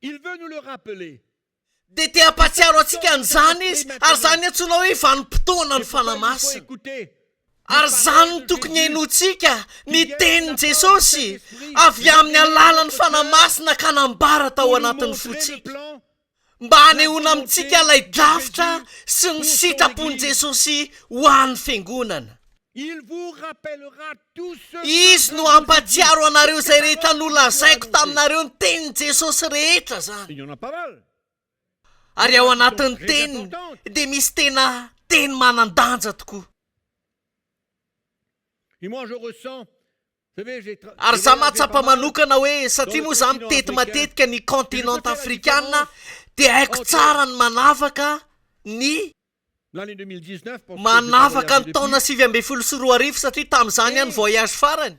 Il veut nous le rappeler. Dia te hampatsiaro antsika an'izany izy, ary zany antsona hoe vanim-potoana ny Il faut fanamasina. écouter. Ary zany no tokony hainontsika ny tenin' Jesosy avy amin'ny alalan'ny fanamasina ka nambara tao Pour nous anatin'ny montrer le fotsika. plan. Mba hanehoana amintsika ilay drafitra sy ny sitrapon'i Jesosy ho an'ny fiangonana. Il vous rappellera tout ce Izy no hampatsiaro anareo izay rehetra nolazaiko taminareo ny tenin' Jesosy rehetra zany. Il y en a pas mal. Ary ao anatin'ny teniny dia misy tena teny manan-danja tokoa. Et moi je ressens, vous savez, Ary za mahatsapa manokana hoe satria moa za mitety matetika ny continent afrikana dia haiko tsara ny manavaka ny l'année 2019, parce que manavaka ny j'ai taona 2024 satria tamin'izany ihany voyage farany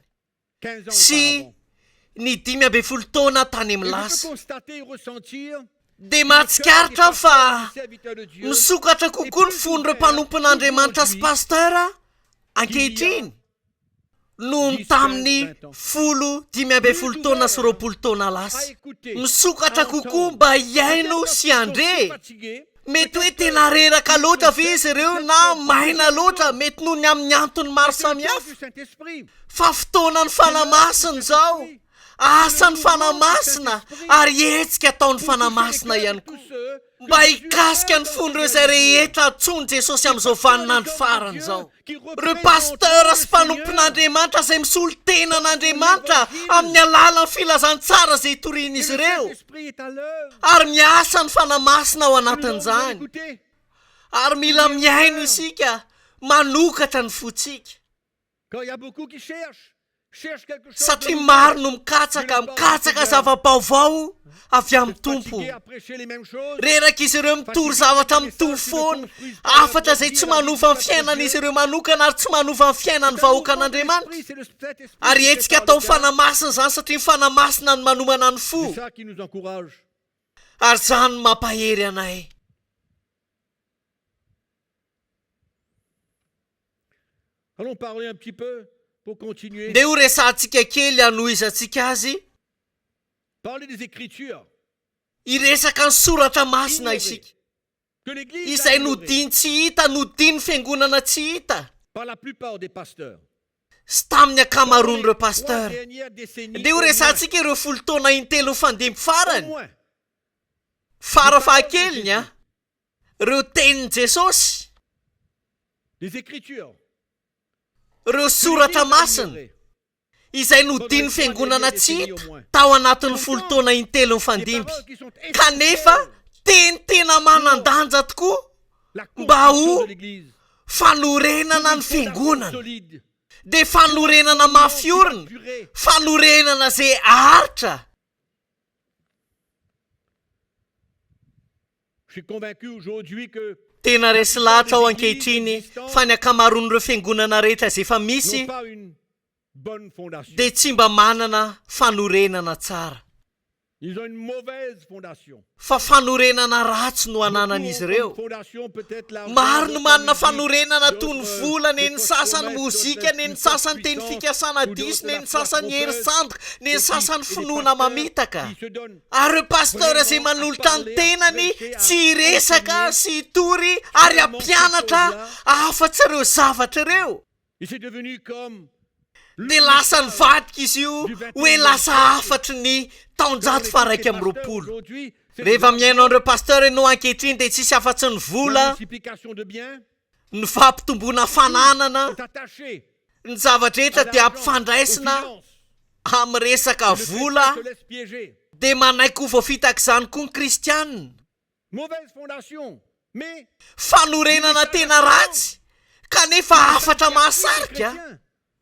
15 ans sy auparavant. ny 5 taona tany Et amin'ny je peux lasa. constater et ressentir Dia mahatsikaritra fa les serviteurs de Dieu misokatra kokoa ny fon'ireo mpanompon'Andriamanitra sy pastera ankehitriny noho ny tamin'ny 15 taona sy 20 taona à lasa. écouter, Misokatra kokoa mba hiaino sy andre. fatigué, Mety hoe tena reraka loatra ve izy ireo na maina loatra, mety noho ny amin'ny antony maro c'est le temps samihafa. du Saint-Esprit. Fa fotoana ny fanamasina zao, asa ny fanamasina ary hetsika ataon'ny fanamasina ihany koa. Tous ceux Mba hikasika ny fon'ireo izay rehetra antsoiny Jesosy amin'izao vaninandro farany zao. Ireo pastera sy mpanompon'Andriamanitra izay misolo tenan'Andriamanitra amin'ny alalan'ny filazantsara izay hitorian'izy ireo. L'Esprit est à l'œuvre. Ary miasa ny fanamasina ao Nous devons anatin'izany. écouter. Ary mila miaino isika manokatra ny fotsika. Quand il y a beaucoup qui cherchent quelque chose. Satria maro no mikatsaka zava-baovao avy amin'ny tompo. Fatigués à prêcher les mêmes choses. Reraka izy ireo mitory zavatra mitovy foana, afatra izay tsy manova ny fiainan'izy ireo manokana ary tsy manova ny fiainan'ny vahoaka an'Andriamanitra. C'est le Saint-Esprit Ary qui hetsika fait par atao le cœur. fanamasina zany satria ny fanamasina ny manomana ny fo. C'est ça qui nous encourage. Ary zany mampahery anay. Allons parler un petit peu pour continuer. Dia ho resantsika kely anohizantsika azy. Parler des Écritures. Iresaka ny soratra masina isika. Que l'Église a Izay ignoré nodiny tsy hita, nodiny fiangonana tsy hita. par la plupart des pasteurs. Sy tamin'ny akamaroan'ireo Trois pasteur. dernières décennies, Dia ho au moins, resantsika ireo folo taona intelo fandimby au farany. moins, Farafahakeliny a. Ireo tenin'i Jesosy. les Écritures. Ireo Que soratra l'Église a masina. ignoré. Izay nodiny fiangonana tsy hita tao anatin'ny folo taona intelo ny Des fandimby. paroles qui sont Kanefa essentielles. teny tena manandanja tokoa La mba construction ho de l'Église. fanorenana ny Une fondation fiangonana. solide. Dia fanorenana mafiorina, Purée. fanorenana zay aharitra. Je suis convaincu aujourd'hui que Tena resy lahatra ao ankehitriny fa ny akamaroan'ireo fiangonana rehetra izay efa misy n'ont pas une bonne fondation. dia tsy mba manana fanorenana tsara. Ils ont une mauvaise fondation. Fa fanorenana ratsy no ananan'izy ireo. Fondation peut-être l'argent, Maro no d'autres manana musique, fanorenana toy ny d'autres, vola, des ny fausses sasany promesses, mozika, d'autres ny une sasany fausse teny puissance, fikasana ou diso, d'autres ny la sasany foi hery trompeuse. sandra, ny Et puis, sasany et les finoana pasteurs mamitaka. qui se donnent Ary ireo pastora izay manolotra ny tenany tsy resaka sy hitory ary ampianatra afa-tsy ireo zavatra ireo. et c'est devenu comme Dia lasa nivadika izy io hoe lasa afatry ny taonjato faraiky amin'ny roapolo. aujourd'hui, c'est Rehefa miaino an'ireo pasteur no ankehitriny dia tsisy afa-tsy ny la vola, multiplication de biens ny fampitomboana fananana, est attaché ny zavatra rehetra à dia l'argent, aux ampifandraisina finances. amin'ny resaka Le vola, chrétien se laisse piéger. dia manaiky ho voafitaka izany koa ny kristianina. Mauvaise fondation. Mais Fanorenana tena ratsy kanefa afatra mahasarika,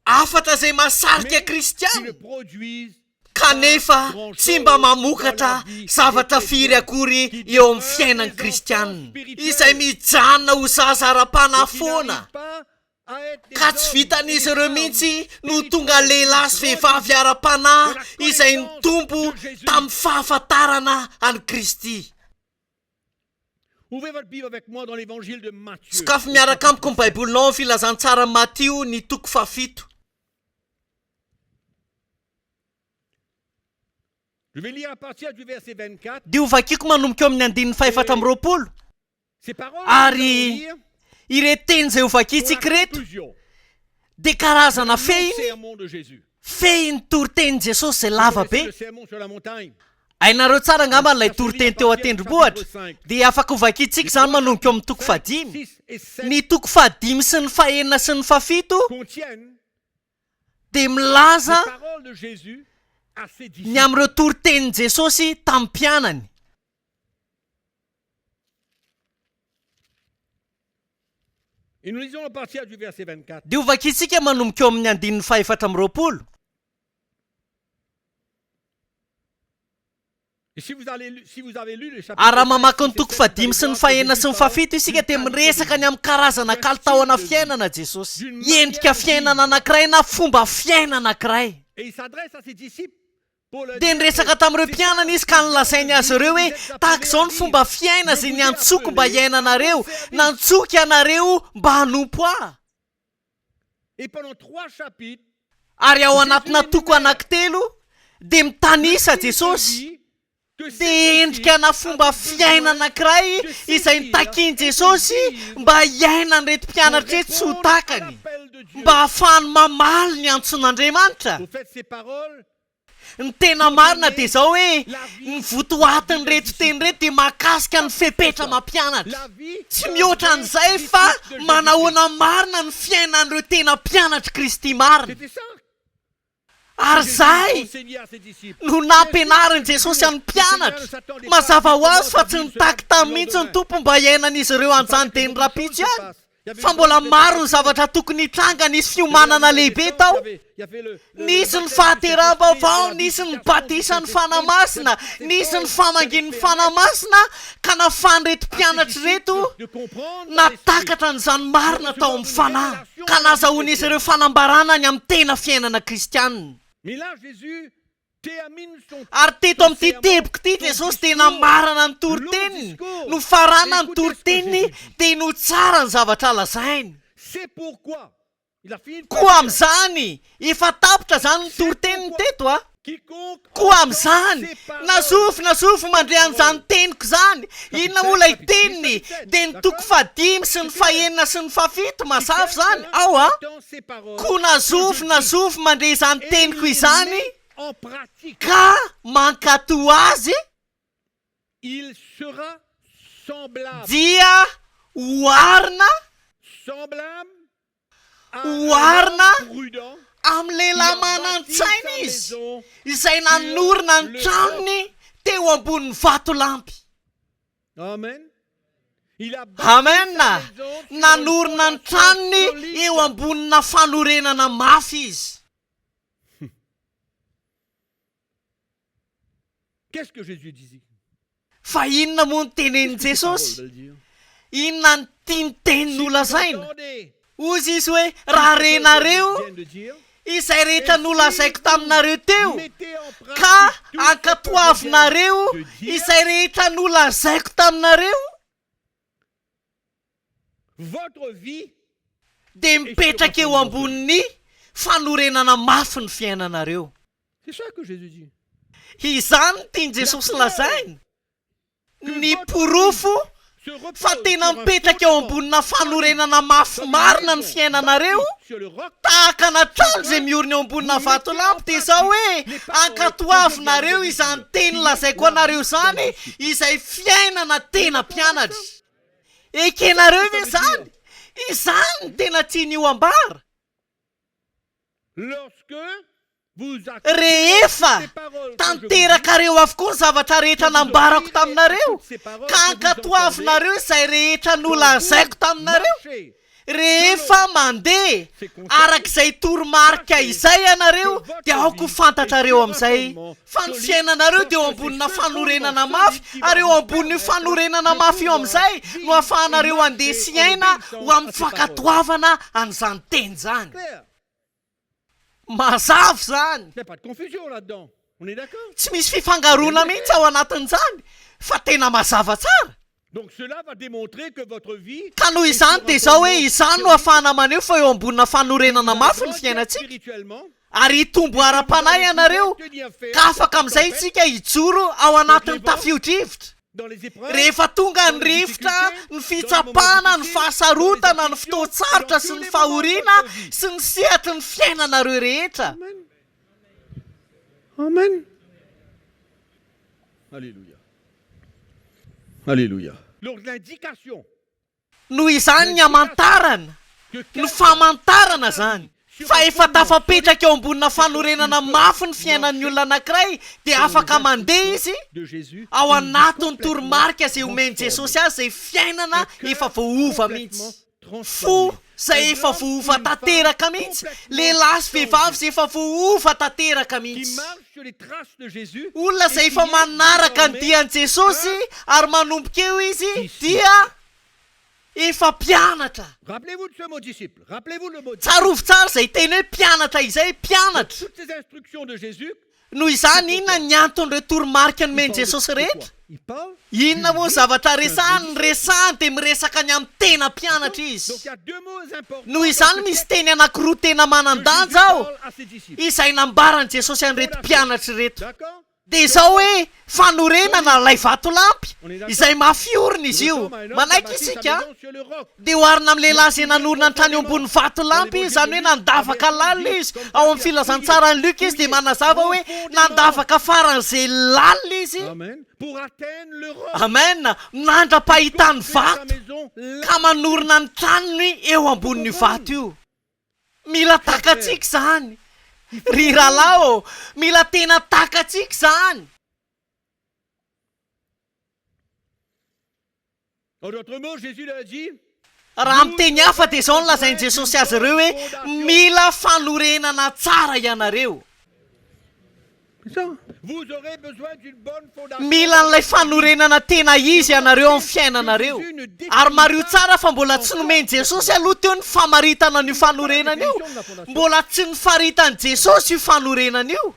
afatra izay mahasarika qui kristiana, ne produisent kanefa tsy mba mamokatra zavatra firy akory eo amin'ny fiainan'ny kristianina, izay mijanona ho zaza ara-panafona. pas à être des Ka tsy hommes vitan'izy et des ireo femmes mihitsy no tonga lehilahy sy vehivavy ara-panahy izay nitombo tamin'ny fahafantarana any Kristy. Ouvrez votre Bible avec moi dans l'évangile de Matthieu. Sokafy miaraka amiko ny baibolinao ny filazantsara Matio ny toko fafito. Je vais lire à partir du verset 24. Dia ho vakiako manomboka eo amin'ny andininy faefatra amby roapolo. Ces paroles, Ari- nous allons lire Ireteny izay ho pour la vakitsika reto conclusion. dia karazana Le fehiny, sermon de Jésus. fehiny toriteny Jesosy izay lava Vous connaissez be. le sermon sur la montagne. Hainareo tsara angamba ilay toriteny teo an-tendrombohitra. Dia afaka ho vakitsika izany manomboka eo amin'ny toko 5, fahadimy. 6 et 7 Ny toko fahadimy sy ny fahenina sy ny fafito contiennent dia milaza les paroles de Jésus à ses ny disciples. amin'ireo toritenin' Jesosy tamin'ny mpianany. Et nous lisons à partir du verset 24. Dia ho vakitsika manomboka eo amin'ny andininy faefatra amby roapolo. Et si vous avez lu le chapitre Ary raha 5, mamaky ny 6 et toko 7, fahadimy vous sy allez ny voir que fahenina Jésus sy ny parle fafito isika dia d'une miresaka ny amin'ny karazana kalitao ana fiainana Jesosy. D'une Endrika manière fiainana anankiray na fomba fiainana anankiray. Et il s'adresse à ses disciples pour leur Dia dire niresaka que tamin'ireo c'est mpianana ça izy ka le nilazainy azy Jésus ireo vous hoe êtes appelés tahaka izao à ny dire. fomba fiaina Je izay vous ai niantsoko appelé mba iainanareo, au service. nantsoky anareo mba hanompo ahy. Et pendant 3 chapitres, Ary ao anatina toko anankitelo dia mitanisa Jesosy dia endrika na fomba fiaina anankiray izay nitakiany Jesosy mba hiaina an'ireto mpianatra reto tsy ho takany, mba ahafahany mamaly ny antson'Andriamanitra. au fait, ces paroles Ny tena marina dia izao hoe ny votoatin'ny reto teny reto dia mahakasika ny fepetra mampianatra. la vie Tsy mihoatra an'izay fa manahoana marina ny fiainan'ireo tena mpianatra Kristy marina. c'était ça Ary Jésus zay enseignait à ses disciples. no nampianarin' Jesosy any mpianatra. Mazava ho azy fa tsy nitaky tamin'ny mihitsy ny tompo mba hiainan'izy ireo an'izany teny rapitsy ihany. Fa mbola maro ny zavatra tokony hitranga, nisy fiomanana lehibe tao. Nisy ny fahatera-baovao, nisy ny batisan'ny fanamasina, nisy ny famangin'ny fanamasina ka nafan'ireto mpianatra reto natakatra n'izany marina tao amin'ny fanahy ka nazahoan'izy ireo fanambarana ny amin'ny tena fiainana kristianina. Mais là, Jésus termine son Ary teto amin'ity teboka ity Jesosy dia namarana ny toriteniny, no farana ny toriteniny dia no tsara ny zavatra lazainy. C'est pourquoi koa amin'izany efa tapitra zany ny toriteniny teto a koa amin'izany nasofy mandre an'izany teniko zany inona mola iteniny de ny toko fadimy sy ny fahenina sy ny fafito mazava zany ao a koa nasofy mandre izany teniko izany ka mankato azy dia oarina amin'ny lehilahy manan-tsaina izy izay nanorina ny tranony teo ambonin'ny vatolampy amena nanorina ny tranony eo ambonina fanorenana mafy izy fa inona moa ny tenenin' Jesosy inona ny tiany nolazaina ozy izy hoe raha renareo izay rehetra nolazaiko taminareo teo ka ankatoavinareo izay rehetra nolazaiko taminareo de mipetraka eo amboniny fanorenana mafy ny fiainanareo izany tiany Jesosy lazaina ny porofo fa tena mipetraka eo ambonina fanorenana mafy marina ny fiainanareo tahaka natrano zay miorina eo ambonina vatolampy de zao hoe ankatoavinareo izany teny lazaiko anareo zany izay fiainana tena mpianatra ekenareo ve zany izany tena tian'io ambara rehefa tanterakareo avokoa ny zavatra rehetra nambarako taminareo ka ankatoavinareo izay rehetra nolazaiko taminareo rehefa mandeha arak'izay toromarika izay ianareo de aoko fantatrareo amin'izay fa ny fiainanareo de eo ambonina fanorenana mafy ary eo amboniny fanorenana mafy io amin'izay no ahafahanareo andeha sy aina ho amin'ny fankatoavana an'izany teny zany mazava zany tsy misy fifangarona mihitsy ao anatin'izany fa tena mazava tsara ka noho izany de zao hoe izany no ahafahana maneho fa eo ambonina fanorenana mafy ny fiainatsika ary hitombo ara-panahy ianareo ka afaka amin'izay itsika hijoro ao anatin'ny tafio-drivitra rehefa tonga ny rivotra ny fitsapana ny fahasarotana ny fotoatsarotra sy ny fahoriana sy ny sehatry ny fiainanareo rehetra amen alléluia noho izany ny amantarana ny famantarana zany fa efa tafapetraka eo ambonina fanorenana mafy ny fiainan'ny olona anankiray de afaka mandeha izy ao anatin'ny toromarika zay omeny Jesosy azy zay fiainana efa voaova mihitsy fo zay efa voaova tanteraka mihitsy lehilahy sy vehivavy zay efa voaova tanteraka mihitsy olona zay efa manaraka ny dian'i Jesosy ary manomboka eo izy dia efa mpianatra tsarovy tsara zay teny hoe mpianatra izay mpianatra noho izany inona ny anton'ireo toromarika nomeny Jesosy rehetra inona moa zavatra resahany ny resahany de miresaka ny amin'ny tena mpianatra izy noho izany misy teny anankiroa tena manan-danja ao izay nambarany Jesosy an'reto mpianatra reto de zao hoe fanorenana lay vatolampy izay mafiorina izy io manaiky isika de hoarina amin'ny lehilahy zay nanorina ny trany eo ambon'ny vatolampy zany hoe nandavaka lalina izy ao amin'ny filazantsarany Luka izy de manazava hoe nandavaka faran'izay lalina izy amen nandra-pahitany vato ka manorina ny tranony eo ambon'ny vato io mila takatsika zany ry rahalahy mila tena takatsika zany raha miteny hafa de zao nolazainy Jesosy azy ireo hoe mila fanorenana tsara ianareo mila n'ilay fanorenana tena izy ianareo amin'ny fiainanareo ary mario tsara fa mbola tsy nomeny Jesosy aloha teo ny famaritana n'io fanorenana io mbola tsy nifaritany Jesosy io fanorenana io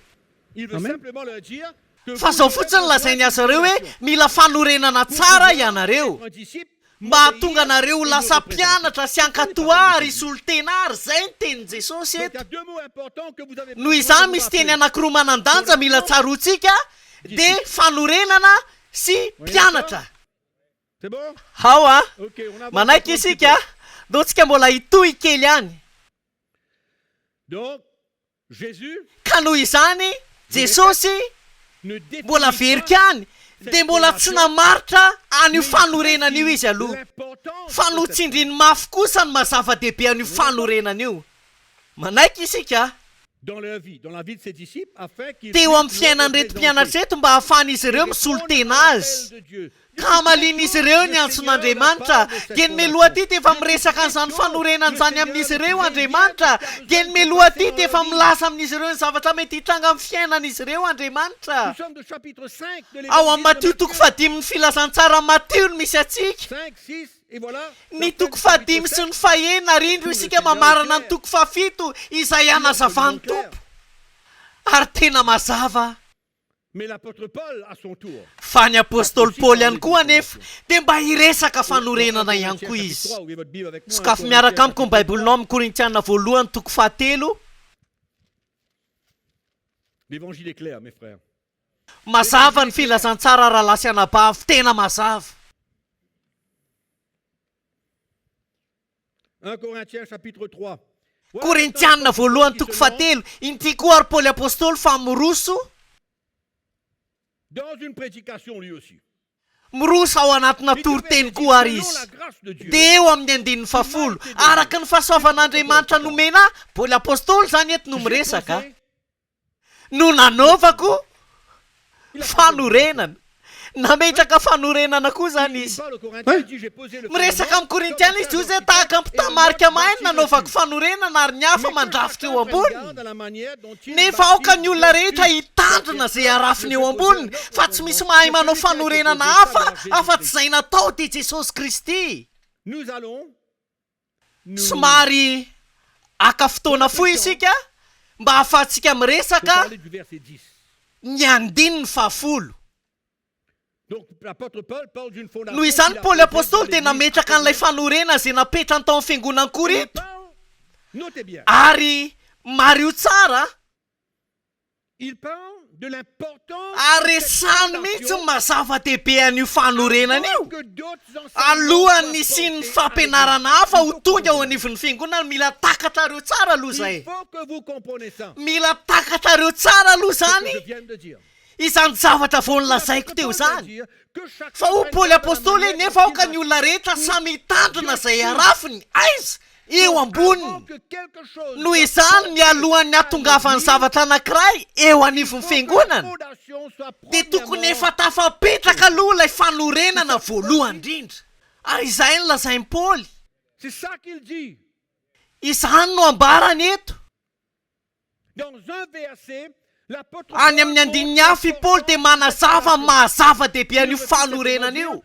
fa zao fotsiny lazainy azy ireo hoe mila fanorenana tsara ianareo mahatonga anareo lasa mpianatra sy ankatoary sy olo-tenary zay ny tenin Jesosy Donc il y eto a deux mots importants que vous avez noho izany misy teny anankiroa manan-danja mila tsaroantsika de fanorenana sy mpianatra C'est bon? ao a Ok, on avance manaiky un petit isika do tsika mbola hitohy kely any peu. Donc, Jésus ka noho izany Jesosy ne définit mbola pas verika any de mbola tsy namaritra an'io fanorenana io izy aloha l'importance fa no de cette- tsindriny mafy kosa ny mazava-dehibe an'io fanorenana io manaiky isika dans leur vie, dans la vie de ses disciples, afin qu'ils teo amin'ny puissent fiainan'ireto mpianatra eto mba hahafahan'izy ireo misolotena azy de Dieu. ka malina izy ireo ny antson'Andriamanitra geny meloha ty efa miresaka an'izany fanorenana zany amin'izy ireo Andriamanitra geny meloha ty efa milaza amin'izy ireo ny zavatra mety hitranga amin'ny fiainan'izy ireo Andriamanitra Nous sommes de chapitre 5 de ao l'évangile amin'ny Matthieu de toko Matthieu. fahadimy ny filazantsara Matthieu no misy atsika 5, 6, et voilà. ny toko fahadimy sy ny fahenina rindro isika mamarana ny toko fahafito izay anazavany tompo ary tena mazava Mais l'apôtre Paul, à son tour, fa ny apôstôly Paoly ihany koa anefa de mba hiresaka fanorenana ihany koa chapitre izy 3, ouvrez votre Bible avec moi, sokafo miaraka amiko ny baibolinao amin'ny Korintiana voalohany toko fahatelo L'évangile est clair, mes frères. mazava ny filazantsara raha lasy anabavy tena mazava 1 Corinthiens chapitre 3. Voilà Korintiana voalohany toko fahatelo inty koa ary Paoly apôstôly fa miroso dans une prédication lui aussi. miroso ao anatina toriteny koa ary Selon la izy grâce de Dieu, de eo amin'ny andininy fafolo araka ny fahasoavan'Andriamanitra nomena Paoly apôstôly zany eto no j'ai miresaka posé- no nanaovako il a fanorenana nametraka fanorenana koa zany Il izy parle aux Corinthiens, il dit, j'ai posé le miresaka fondement, amin'ny Korintiana izy toy zay tahaka mpitamarika mahay nanaovako fanorenana ary ny hafa mandrafitra eo amboniny nefa aoka ny olona rehetra hitandrina zay arafiny eo amboniny fa tsy misy mahay manao fanorenana hafa afa-tsy zay natao ty Jesosy Kristy Nous allons nous somary aka fotoana foy isika mba hahafahantsika pour miresaka parler du verset 10. ny andininy fahafolo Donc l'apôtre Paul parle d'une fondation. noho izany qu'il a Paoly posée apôstôly dans de l'église nametraka an'ilay Corinthienne. fanorena zay napetrany tao amin'ny fiangonana Il Korito parle, notez bien, ary mario tsara il parle de l'importance ary de cette resany mihitsy fondation ny mazava-dehibe an'io fanorenana io que d'autres enseignements alohan'ny soient sy ny portés fampianarana à hafa ho l'église. tonga ao anivon'ny fiangonana mila takatra reo tsara aloha Il zay faut que vous compreniez ça. mila takatra reo tsara aloha Ce que zany je viens de dire. izany zavatra vao nolazaiko teo zany fa ho Paoly apôstôly nefa aoka ny olona rehetra samy hitandrina zay arafiny aiza eo amboniny noho izany mialohan'ny hahatongavany zavatra anankiray eo anivon'ny fiangonana de tokony efa tafapetraka aloha ilay fanorenana voalohany indrindra ary izay no lazainy Paoly C'est ça qu'il dit. izany no ambarany eto Dans un verset, l'apôtre any amin'ny andininy hafa i Paoly de manazava mahazava-dehibe an'io fanorenana io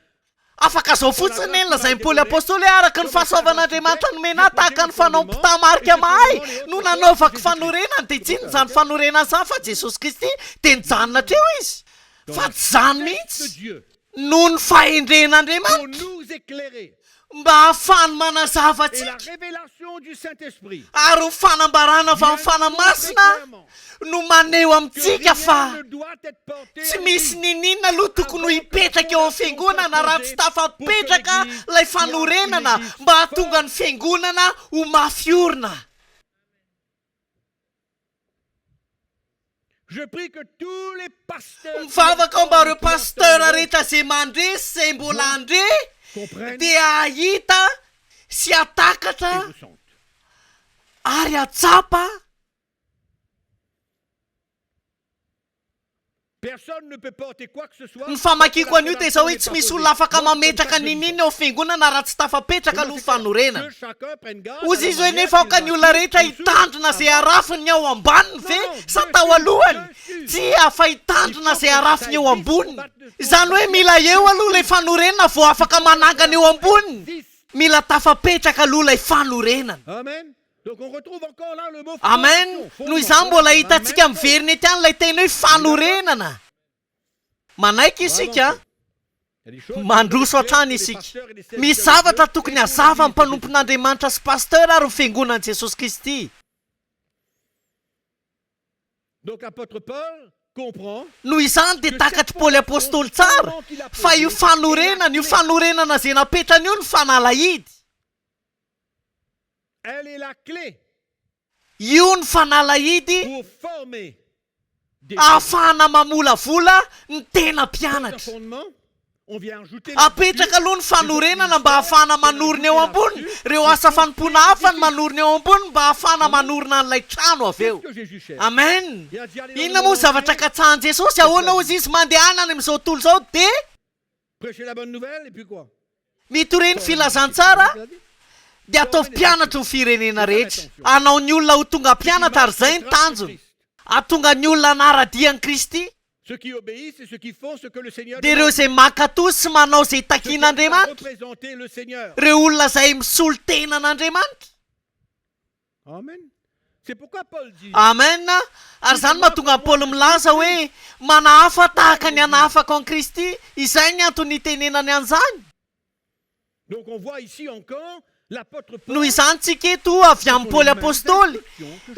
afaka zao fotsiny eny lazainy Paoly apôstôly araka ny fahasoavan'Andriamanitra nomena tahaka ny fanaom-pitamarika mahay no nanaovako fanorenana de tsinony zany fanorenana zany fa Jesosy Kristy de nijanona treo izy fa tsy zany de mihitsy Dieu noho ny pour fahendren'Andriamanitra nous éclairer. mba hahafany manazava Et la tsika révélation du Saint-Esprit. ary ny fanambarana avy amin'ny fanamasina no maneho amintsika fa Rien ne doit être porté tsy à misy l'église. ninina aloha tokony ho hipetraka eo amin'ny fiangonana raha tsy tafapetraka ilay fanorenana mba hahatonga ny fiangonana ho mafiorina Je prie que tous les pasteurs mivavaka ao mba reo pastera rehetra zay mandresy zay mbola andre comprennent dia ahita sy et atakatra ressentent. ary atsapa Personne ne peut porter quoi que ce soit. ny famakiko an'io de zao hoe tsy misy olona afaka mametraka ninina eo fiangonana raha tsy tafapetraka aloha fanorenana Que chacun prenne garde ozy à izy la hoe manière nefa aoka qu'il ny va olona vivre rehetra sous hitandrina zay arafiny ao ambaniny ve sa tao alohany tsy afa hitandrina zay arafiny eo amboniny izany hoe mila eo aloha ilay fanorenana vao afaka manangana eo amboniny mila tafapetraka aloha ilay fanorenana Amen. Donc on retrouve encore là le mot amen fondation. noho izany mbola hitantsika miverina ety any ilay teny hoe fanorenana manaiky isika mandroso hatrany isika misy zavatra tokony hazava amin'ny mpanompon'Andriamanitra sy pasteur ary ny fiangonan'i Jesosy Kristy. Donc l'apôtre Paul comprend Noho izany dia takatry Paoly apôstôly tsara fa io fanorenana izay napetrany io ny fanalahidy. elle est la clé Io ny fanalahidy pour former des ahafahana mamolavola ny tena mpianatra. fondements. On vient ajouter Apetraka aloha ny fanorenana mba ahafahana manorina eo ambony. Ireo asa fanompoana hafa ny manorina eo ambony mba ahafahana manorina an'ilay trano avy eo. que Jésus cherche. Amen. Il a dit, allez dans Inona le moa monde zavatra entier, katsahan'i Jesosy ahoana ozy izy mandeha any amin'izao tontolo izao dia prêcher la bonne nouvelle et puis quoi? mitoreny filazantsara Il a dit, dia ataovy mpianatra ny firenena rehetra. Anao ny olona ho tonga mpianatra ary zay ny tanjony. Atonga ny olona naradian'i Kristy. ceux qui obéissent et ceux qui font ce que le Seigneur Dia ireo demande. izay makatozy sy manao izay Ceux qui takian'Andriamanitra. représenter le Seigneur. Ireo olona izay misolo tenan'Andriamanitra. Amen. C'est pourquoi Paul dit Amen. Ary zany mahatonga Paoly milaza hoe manahafa tahaka ny anahafako an Kristy. Izay ny antony itenenany an'izany. donc on voit ici encore l'apôtre Paul Noho izany tsika eto avy amin'ny Paoly apôstôly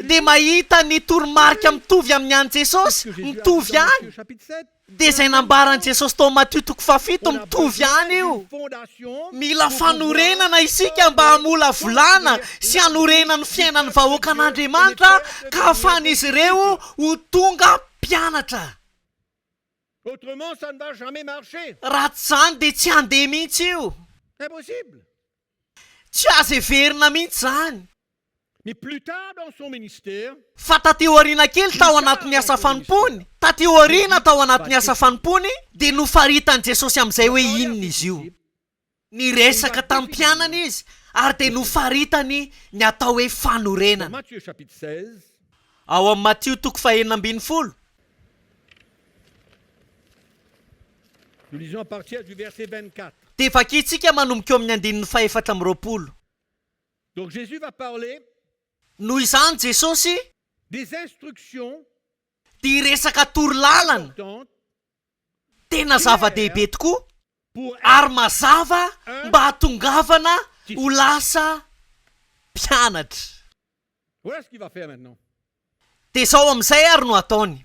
dia mahita ny toromarika mitovy amin'ny an'i Jesosy, mitovy ihany. chapitre 7 Dia izay nambaran'i Jesosy tao Matthieu 7 mitovy ihany io. fondation Mila fanorenana isika mba hamola volana sy hanorenana ny fiainan'ny vahoakan'Andriamanitra ka ahafahan'izy ireo ho tonga mpianatra. autrement ça ne va jamais marcher. Raha tsy zany dia tsy handeha mihitsy io. Impossible. Tsy azo heverina mihitsy zany. Mais plus tard dans son ministère, Fa taty aoriana kely tao anatin'ny asa fanompony. Taty aoriana tao anatin'ny asa fanompony dia nofaritan'i Jesosy amin'izay hoe inona izy io. Niresaka tamin'ny mpianana izy ary dia nofaritany ny atao hoe dans fanorenana. Matthieu chapitre 16, Ao amin'ny Matthieu 6:40. nous lisons à partir du verset 24. Dia vakintsika manomboka eo amin'ny 4:20. Donc Jésus va parler Noho izany Jesosy des instructions dia resaka torolalana importantes tena zava-dehibe tokoa pour être ary mazava mba hatongavana ho lasa mpianatra. Voilà ce qu'il va faire maintenant. Dia zao amin'izay ary no ataony.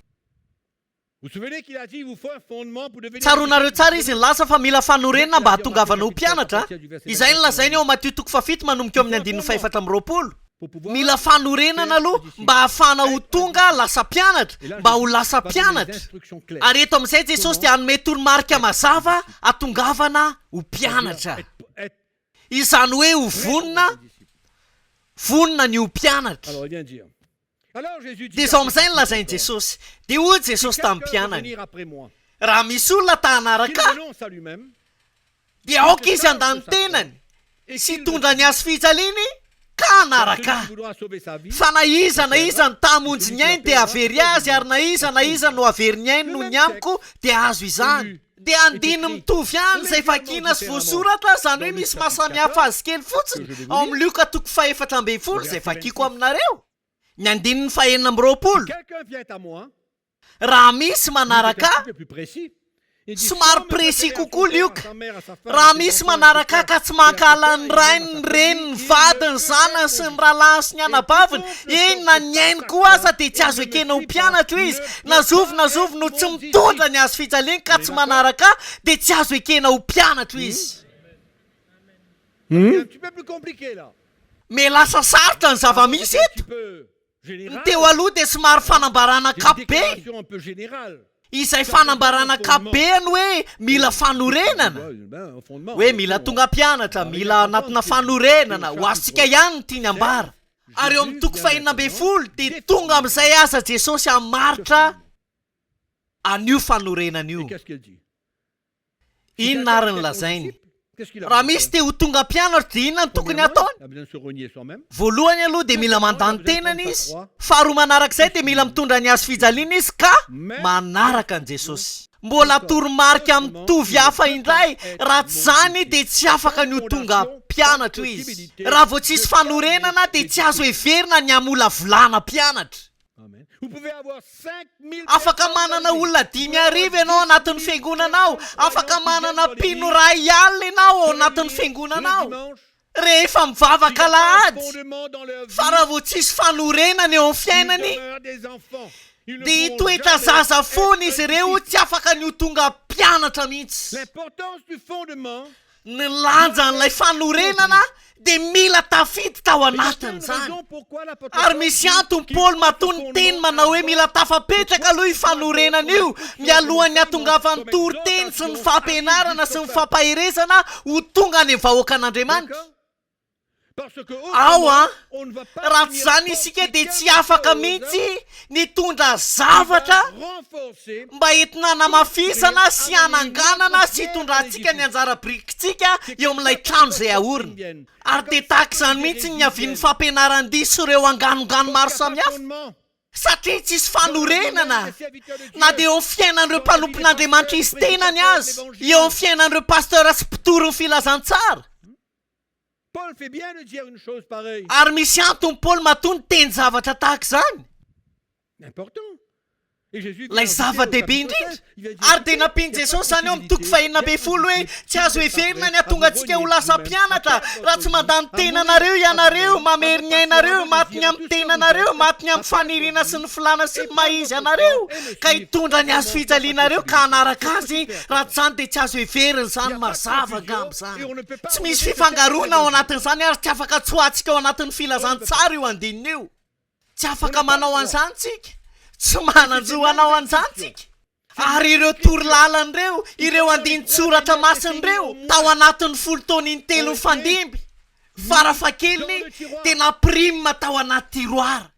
Vous vous souvenez qu'il a dit il vous faut un fondement pour devenir Tsaronareo tsara izy nilasa fa mila fanorenana mba hatongavana ho mpianatra. Izay nilazainy eo amin'ny Matthieu 7 manomboka eo amin'ny 4:20. pour pouvoir Mila fanorenana aloha mba ahafahana ho tonga lasa mpianatra, mba ho lasa pas des mpianatra. instructions claires. Ary eto amin'izay Jesosy dia hanome toromarika mazava hatongavana ho mpianatra. Être Izany hoe ho prêt vonona, pour être disciple. vonona ny ho mpianatra. Alors il vient dire. Alors Jésus dit Dia zao amin'izay nilazainy Jesosy. Dia hoy Jesosy tamin'ny quelqu'un veut mpianany, venir après moi. raha misy olona ta Qu'il hanaraka renonce à lui-même dia aoka izy andany tenany sy hitondra ny azo fijaliany ka hanaraka celui qui ahy. voudra sauver sa vie. Fa na iza ny tamonjy ny ainy dia avery azy ary na iza no avery ny ainy no ny amiko dia azo izany. Dia andiny mitovy ihany izay vakiana sy voasoratra, zany hoe misy mahasamihafa azy kely fotsiny ao amin'ny Luka 4:14 izay vakiko aminareo. Ny andininy 4:20. Quelqu'un vient à moi. Raha misy manaraka Un petit peu plus précis. Il dit, somary sans me précis référer à kokoa son père, Luka. à sa mère, à sa femme, Raha à ses misy enfants, manaraka à ses ka tsy frères, mankala et à ny sa rainy, famille, ny reniny, ny il vadiny, ne ny zanany peut sy ny être rahalahy sy ny anabaviny. Et Eny na ny ainy koa aza dia tsy azo ekena ho mpianatra io izy. Nazovy no tsy mitondra ny azo fijaliany ka tsy manaraka dia tsy azo ekena ho mpianatra izy. C'est un petit peu plus compliqué là. Me lasa sarotra ny zava-misy C'est un petit eto. peu général. Teo aloha dia somary fanambarana C'est une kapobe. déclaration un peu générale. Izay fanambarana kapeny hoe mila fanorenana. Un fondement. Hoe mila tonga mpianatra, mila anatina fanorenana, ho azontsika ihany ny tiany ambara. Ary eo amin'ny 5:20 dia tonga amin'izay aza Jesosy hamaritra an'io fanorenana io. Et qu'est-ce qu'il dit? Inona ary ny lazainy? Qu'est-ce qu'il a Raha besoin de misy faire? te ho tonga mpianatra dia inona ny tokony ataony? Il a besoin de se renier soi-même. Voalohany aloha dia mila mandany tenany izy. Faharoa manarak'izay dia mila mitondra ny azo fijaliana izy ka manaraka an Jesosy. Mbola toromarika mitovy hafa indray, raha tsy zany dia tsy afaka ny ho tonga mpianatra izy. Raha vao tsisy fanorenana dia tsy azo heverina ny hamola volana mpianatra. Amen. Vous pouvez avoir 5000 afaka manana olona 5,000 ianao anatin'ny fiangonanao, afaka manana mpino 2 alina ianao ao anatin'ny fiangonanao, rehefa mivavaka lahady fa raha vao tsisy fanorenana eo amin'ny fiainany dia toetra zaza foana izy ireo tsy afaka ny ho tonga mpianatra mihitsy. Ny lanjan'ilay fanorenana dia mila tafity tao anatiny zany, ary misy antony Paoly matony teny manao hoe mila tafapetraka aloha ifanorenana io mialohan'ny hahatongavany toriteny sy ny fampianarana sy ny fampaherezana ho tonga any amin'ny vahoaka an'Andriamanitra. Ao raha tsy zany isika dia tsy afaka mihitsy nitondra zavatra mba entina namafisana sy hananganana sy hitondrantsika ny anjara birikintsika eo amin'ilay trano izay ahorina, ary dia tahaka izany mihitsy ny avian'ny fampianaran-diso ireo anganongano maro samihafa, satria tsisy fanorenana na dia eo amin'ny fiainan'ireo mpanompon'Andriamanitra izy tenany azy, eo amin'ny fiainan'ireo pastera sy mpitoro ny filazantsara. Paul fait bien de dire une chose pareille. Ary misy antony Paoly matony teny zavatra tahaka izany. Important. Lay zava-dehibe indrindra, ary dia nampiany Jesosy zany eo amin'ny toko 212 hoe tsy azo heverina ny hahatonga antsika ho lasa mpianatra raha tsy mandany tenanareo ianareo, mamery ny ainareo, matiny amin'ny tenanareo, matiny amin'ny faniriana sy ny filana sy ny maizy anareo, ka hitondra ny azo fijalianareo ka hanaraka azy, raha tsy zany dia tsy azo heverina zany mazava gambo zany. Tsy misy fifangaroana ao anatin'izany ary tsy afaka tsoatsika ao anatin'ny filazantsara io andinina io. Tsy afaka manao an'izany tsika, tsy mananjo anao an'izantsika. Ary ireo torolalana ireo andinin-tsoratra masin'ireo tao anatin'ny 10 taona intelo fandimby, farafahakeliny dia nampirima tao anaty tiroara.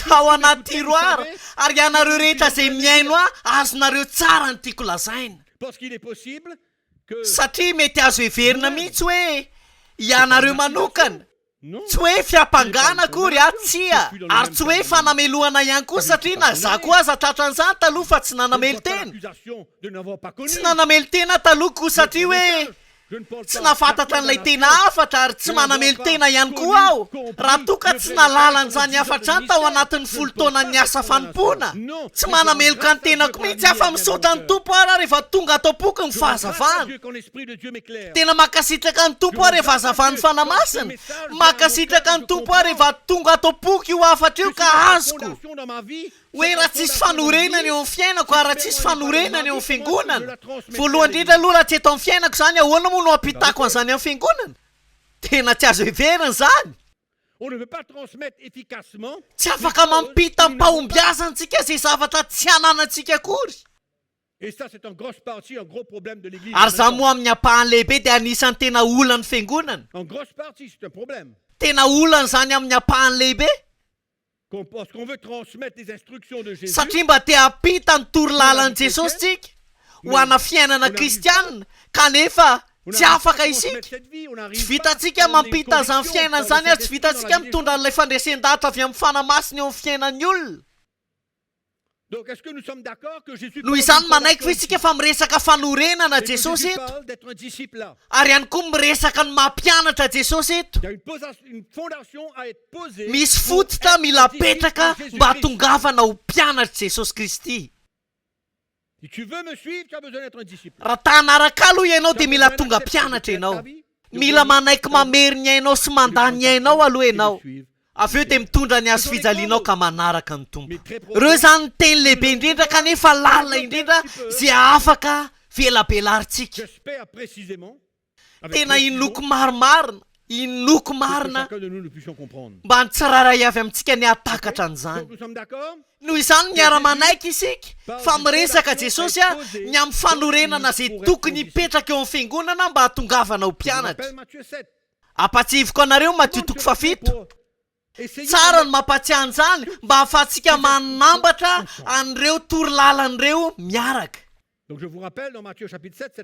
Tao anaty tiroara, ary ianareo rehetra izay miaino azonareo tsara ny tiako lazaina, satria mety azo heverina mihitsy hoe ianareo manokana, tsy hoe fiampangana akory tsia, ary tsy hoe fanamelohana ihany koa, satria na za koa aza tratran'izany taloha fa tsy nanamely tena. Tsy nanamely tena taloha koa satria hoe tsy nafantatra n'ilay tena hafatra ary tsy manamely tena ihany koa aho, raha toka tsy nalalan'izany hafatra any tao anatin'ny 10 taona ny asa fanompoana. Tsy manameloka ny tenako mihitsy afa misaotra ny tompo ary rehefa tonga atao poky ny fahazavana. Tena makasitraka ny tompo ary rehefa hazavany fanamasina, makasitraka ny tompo ary rehefa tonga atao poky io hafatra io ka azoko hoe raha tsisy fanorenana eo amin'ny fiainako, ary raha tsisy fanorenana eo amin'ny fiangonana. Voalohany indrindra aloha raha tsy eto amin'ny fiainako izany, ahoana moa no ampitako an'izany amin'ny fiangonana? Tena tsy azo heverina izany. Tsy afaka mampita mpahombiazantsika izay zavatra tsy hananantsika akory. Ary izany moa amin'ny ampahany lehibe dia anisan'ny tena olan'ny fiangonana. Tena olana izany amin'ny ampahany lehibe. Satria mba te hampita ny torolalan'i Jesosy tsika ho ana fiainana kristianina, kanefa tsy afaka isika. Tsy vitantsika mampita an'izany fiainana izany ary tsy vitantsika mitondra an'ilay fandresen-dahatra avy amin'ny fanamasina eo amin'ny fiainan'ny olona. Noho izany manaiky fa isika fa miresaka fanorenana Jesosy eto, ary ihany koa miresaka ny mampianatra Jesosy eto. Misy fototra mila petraka mba hatongavana ho mpianatra Jesosy Kristy. Raha ta hanaraka aloha ianao dia mila tonga mpianatra ianao, mila manaiky mamery ny ainao sy mandany ny ainao aloha ianao, avy eo dia mitondra ny azo fijalianao ka manaraka ny tompo. Ireo izany teny lehibe indrindra kanefa lalina indrindra izay afaka velabelarintsika. Tena inoko marimarina, inoko marina mba nitsiraray avy amintsika ny hatakatra an'izany. Noho izany miara-manaiky isika fa miresaka Jesosy ny amin'ny fanorenana izay tokony hipetraka eo amin'ny fiangonana mba hatongavana ho mpianatra. Ampatsiviko anareo Matthieu 7. Tsara ny mampatsiahy an'izany mba ahafahantsika manambatra an'ireo torolalan'ireo miaraka.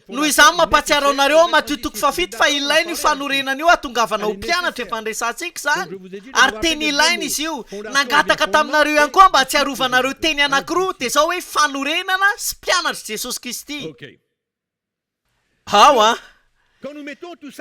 Noho izany mampatsiaro anareo Matthieu 7 fa ilaina io fanorenana io hatongavana ho mpianatra efa andresantsika izany, ary teny ilaina izy io. Nangataka taminareo ihany koa mba atsiarovanareo teny anankiroa, dia izao hoe fanorenana sy mpianatra Jesosy Kristy.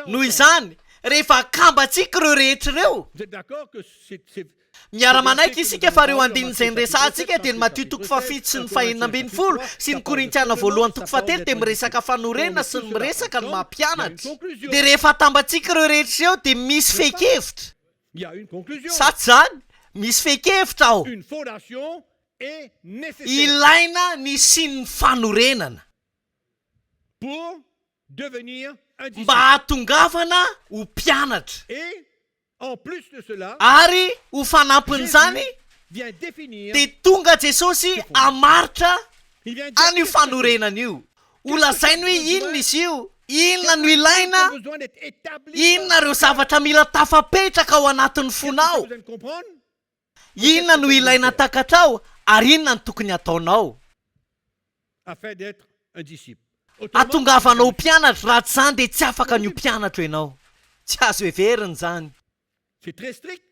Noho izany rehefa kambatsika ireo rehetra ireo Vous êtes d'accord que c'est miara-manaiky isika fa reo andinin'izay nyresantsika dia ny Matthieu toko fafito sy ny fahenina ambin'ny folo sy ny Korintiana voalohany toko fahatelo dia miresaka fanorenana sy ny miresaka ny mampianatra dia rehefa tambatsika ireo rehetra ireo dia misy fekevitra il y a une conclusion. sa tsy zany misy fekevitra ao Une fondation est nécessaire ilaina ny sy ny fanorenana pour devenir un disciple. mba hahatongavana ho mpianatra Et en plus de cela, ary ho fanampin'izany vient définir, dia tonga Jesosy hamaritra il vient dire an'io fanorenana io ho lazainy hoe inona izy io inona no ilaina a besoin d'être établi. inona reo zavatra mila tafapetraka ao anatin'ny fonao Vous allez comprendre inona no ilaina takatrao ary inona no tokony ataonao afin d'être un disciple. hatongavanao ho mpianatra raha tsy zany dia tsy afaka ny ho mpianatra ianao tsy azo heveriny zany C'est très strict.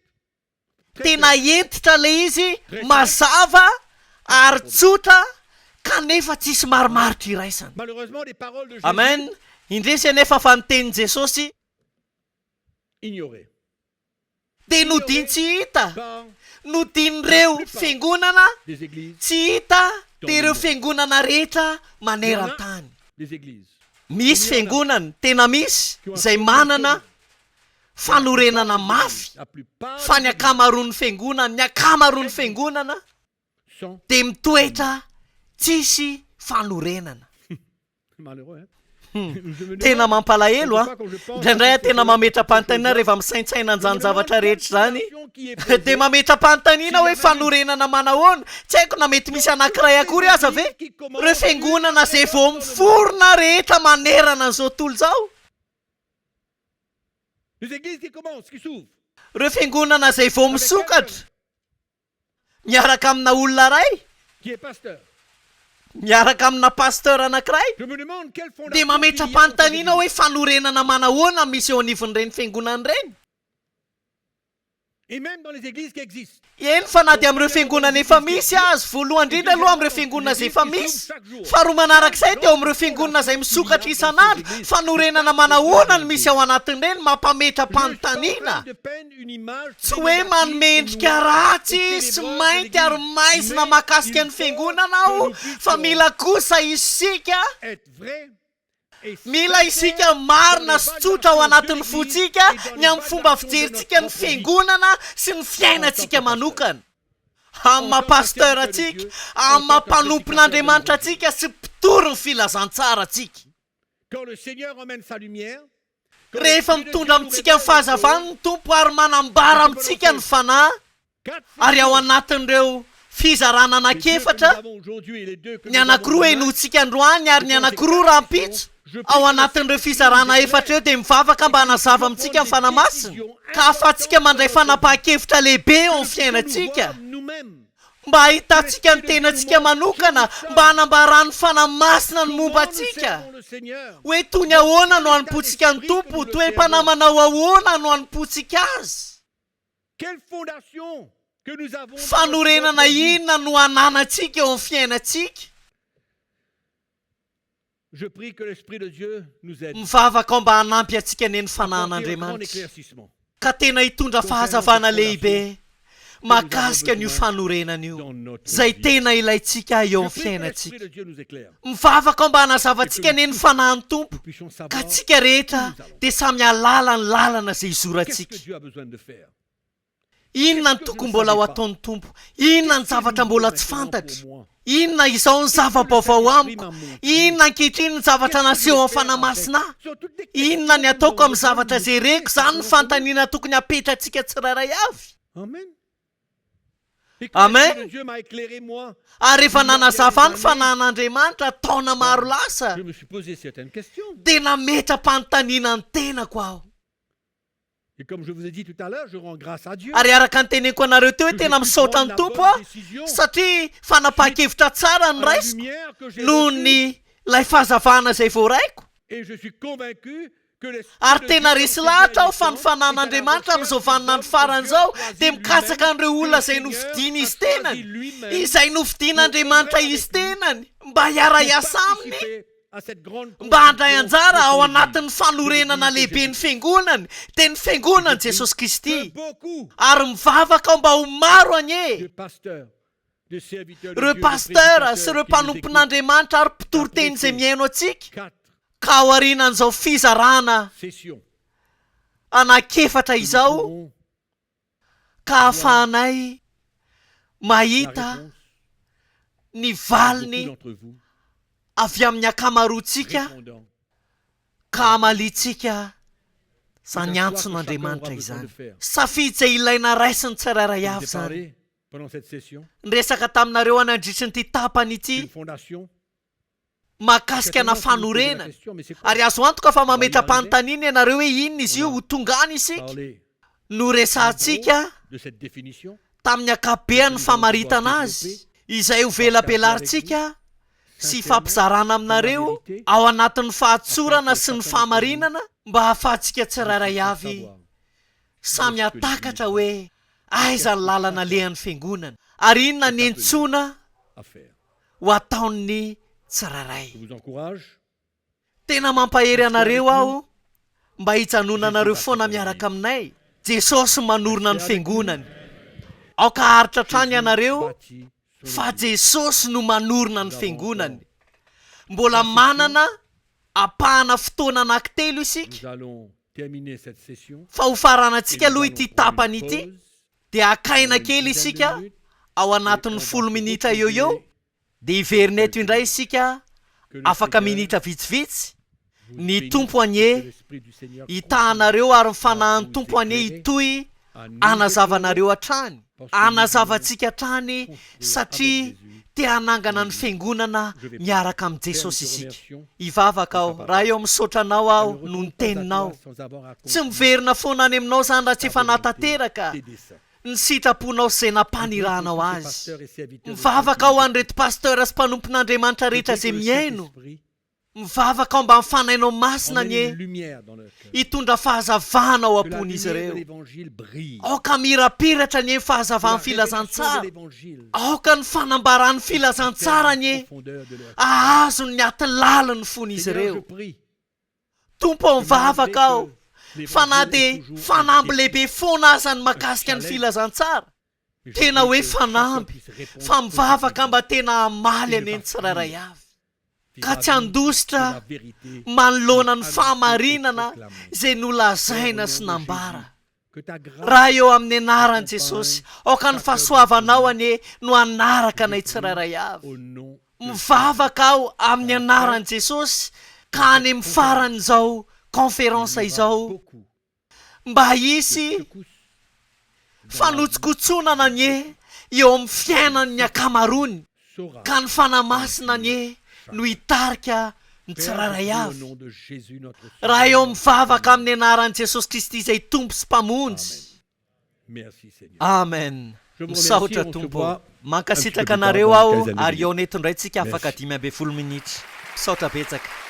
Très tena clair. entitra le izy mazava ary tsotra kanefa tsisy marimaritra iraisana Malheureusement, les paroles de Jésus amen indresy anefa fa nitenin' Jesosy ignorées dia nodiny tsy hita par nodin'ireo fiangonana des églises, tsy hita dia ireo fiangonana rehetra maneran-tany des églises. misy fiangonana tena misy izay manana fanorenana mafy La plupart fa ny akamaroan'ny fiangonana ny akamaroan'ny fiangonana sont dia mitoetra tsisy fanorenana malheureux. Hein? Je me tena demande mampalahelo a pourquoi quand je pense indraindray que tena c'est mametra-panontaniana quelque rehefa misaintsaina chose, je me an'izany zavatra demande rehetra zany quelle fondation qui est posée. dia mametra-panontaniana hoe fanorenana manahoana tsy haiko na mety misy anankiray akory aza ve reo fiangonana zay vao miforona rehetra manerana an'izao tontolo zao Les églises qui commencent, qui s'ouvrent. reo fiangonana zay vao misokatra miaraka amina olona ray Qui est pasteur. miaraka amina pasteur anankiray Je me demande quelle fondation dia il y a dans mametra-panontaniana cette hoe église. fanorenana manahoana misy eo anivon'ireny fiangonana ireny Et même dans les églises qui existent. eny fa na dia amin'ireo fiangonana efa misy azy voalohany indrindra aloha amin'ireo fiangonana zay efa misy faharoa manarak'izay dia eo amin'ireo fiangonana zay misokatra isan'andro fanorenana manahoana no misy ao anatin'ireny mampametra-panontaniana de peine une image tsy hoe manome endrika ratsy sy mainty ary maizina mahakasika ny fiangonana aho fa mila kosa isika être vrai et mila isika marina sy tsotra ao anatin'ny fotsika ny amin'ny fomba fijerintsika ny fiangonana sy ny fiainantsika manokana amin'ny mapasteur atsika amin'ny mampanompon'Andriamanitra atsika sy mpitory ny filazantsara atsika quand le Seigneur emmène sa lumière, rehefa mitondra amintsika ny fahazavany ny tompo ary manambara amintsika ny fanahy ary ao anatin'ireo fizarana anankiefatra ny anankiroa enotsika androany ary ny anankiroa rahampitso ao anatin'ireo fizarana efatra eo dia mivavaka mba hanazava amintsika ny fanamasina ka afatsika mandray fanapahan-kevitra lehibe eo amin'ny fiainantsika mba hahitantsika ny tenantsika manokana mba hanambarany fanamasina ny momba antsika hoe toy ny ahoana no hanompotsika ny tompo toy hoe mpanamanao ahoana no hanompotsika azy quelle fondation que nous avons fanorenana inona no hananantsika eo amin'ny fiainantsika Je prie que l'Esprit de Dieu nous aide. mivavaka ao mba hanampy antsika eny ny Un fanan'Andriamanitra éclaircissement ka tena hitondra fahazavana lehibe mahakasika n'io fanorenana io dans notre zay vie. tena ilayntsika eo amin'ny Je prie que l'Esprit fiainantsika de Dieu nous éclaire. mivavaka ao mba hanazavantsika eny ny fanahin'ny tompo Nous puissions ka savoir tsika rehetra dia samy halala ny lalana zay qu'est-ce izorantsika que Dieu a besoin de faire. inona ny tokony mbola ho ataon'ny tompo inona ny zavatra mbola tsy fantatra inona izao ny zava-baovao amiko inona ankehitriny ny zavatra naseho amin'ny fanamasina inona ny ataoko amin'ny zavatra zay reko zany ny fantaniana tokony hapetratsika tsirairay avy Amen. Et que Amen. l'Esprit de Dieu m'a éclairé moi. ary rehefa nanazava ny fanan'Andriamanitra taona maro lasa Je me suis posé certaines questions. dia nametra-panontaniana ny tenako aho Et comme je vous ai dit tout à l'heure, je rends grâce à Dieu. ary araka ny teneniko anareo teo hoe tena misaotra ny tompo aho satria fanapahan-kevitra tsara ny À la raisiko lumière que j'ai noho reçue, ny lay fahazavana zay voaraiko et je suis convaincu que l'Esprit ary de tena Dieu resy dans lahatra aho cette fa ny génération fanan'Andriamanitra amin'izao vaninandro faran'izao dia mikatsaka an'ireo olona zay novidiana izy tenany izay novidian'Andriamanitra izy tenany mba hiara-iasa aminy à cette grande mba handray anjara ao anatin'ny fanorenana lehibe ny fiangonany dia ny fiangonany jesosy kristy ary mivavaka ao mba ho maro anye ireo pastera sy ireo mpanompon'andriamanitra ary mpitoroteny izay miaino atsika ka ao arinan'izao fizarana anakefatra izao ka hahafahanay mahita ny valiny avy amin'ny akamaroantsika ka amalitsika zany antson'andriamanitra izany safidy izay ilaina raisiny tsirairay avy zany nyresaka taminareo any andritry ny ty tapany ity mahakasika na fanorenana ary azo antoka fa mametra-panontaniana ianareo hoe inona izy io ho tongany isika no resantsika tamin'ny akabeany famaritana azy izay ho velabelarintsika sy fampizarana aminareo ao anatin'ny fahatsorana sy ny fahamarinana mba hahafahantsika tsirairay avy samy atakatra hoe aiza ny lalana lehan'ny fiangonana ary inona ny entsoana ho ataon'ny tsirairay tena mampahery anareo aho mba hijanonanareo foana miaraka aminay jesosy manorona ny fiangonany aoka haritra trany ianareo fa jesosy no manorona ny fiangonany mbola manana apahana fotoana anankitelo isika fa ho faranantsika aloha ity tapany ity dia akaina kely isika ao anatin'ny 10 minitra eo dia hiverina eto indray isika afaka minitra vitsivitsy ny tompo anye hitahanareo ary mifanahan'ny tompo anye hitoy anazavanareo hatrany anazavantsika hatrany satria te hanangana ny fiangonana miaraka amin'i jesosy isika hivavaka aho raha eo misotranao aho no ny teninao tsy miverina foana any aminao zany raha tsy efa natateraka ny sitraponao sy izay nampaniranao azy mivavaka ao an'reto pastera sy mpanompon'andriamanitra rehetra izay miaino mivavaka ao mba mifanainao masina nye hitondra fahazavana ao am-pony izy ireo aoka mirapiratra nye fahazavany filazantsara aoka ny fanambarany filazantsara nye ahazony ny atilala ny fony izy ireo tompo ao mivavaka ao fa na dia fanamby lehibe foana azany mahakasika ny filazantsara tena hoe fanamby fa mivavaka mba tena amaly aneny tsirairay avy ka tsy andositra manoloana ny fahamarinana izay nolazaina sy nambara raha eo amin'ny anaran'i jesosy aoka ny fahasoavanao anie no anaraka anay tsirairay avy mivavaka aho amin'ny anaran'i jesosy ka any amin'ny faran'izao konferansa izao mba hisy fanotsokotsonana anye eo amin'ny fiainany ny akamarony ka ny fanamasina anye no hitarika ny tsirairay avy raha eo mivavaka amin'ny anaran'i jesosy kristy izay tompo sy mpamonjy amen misaotra tompo mankasitraka anareo aho ary eo netondray tsika afaka 10 minitra misaotra betsaka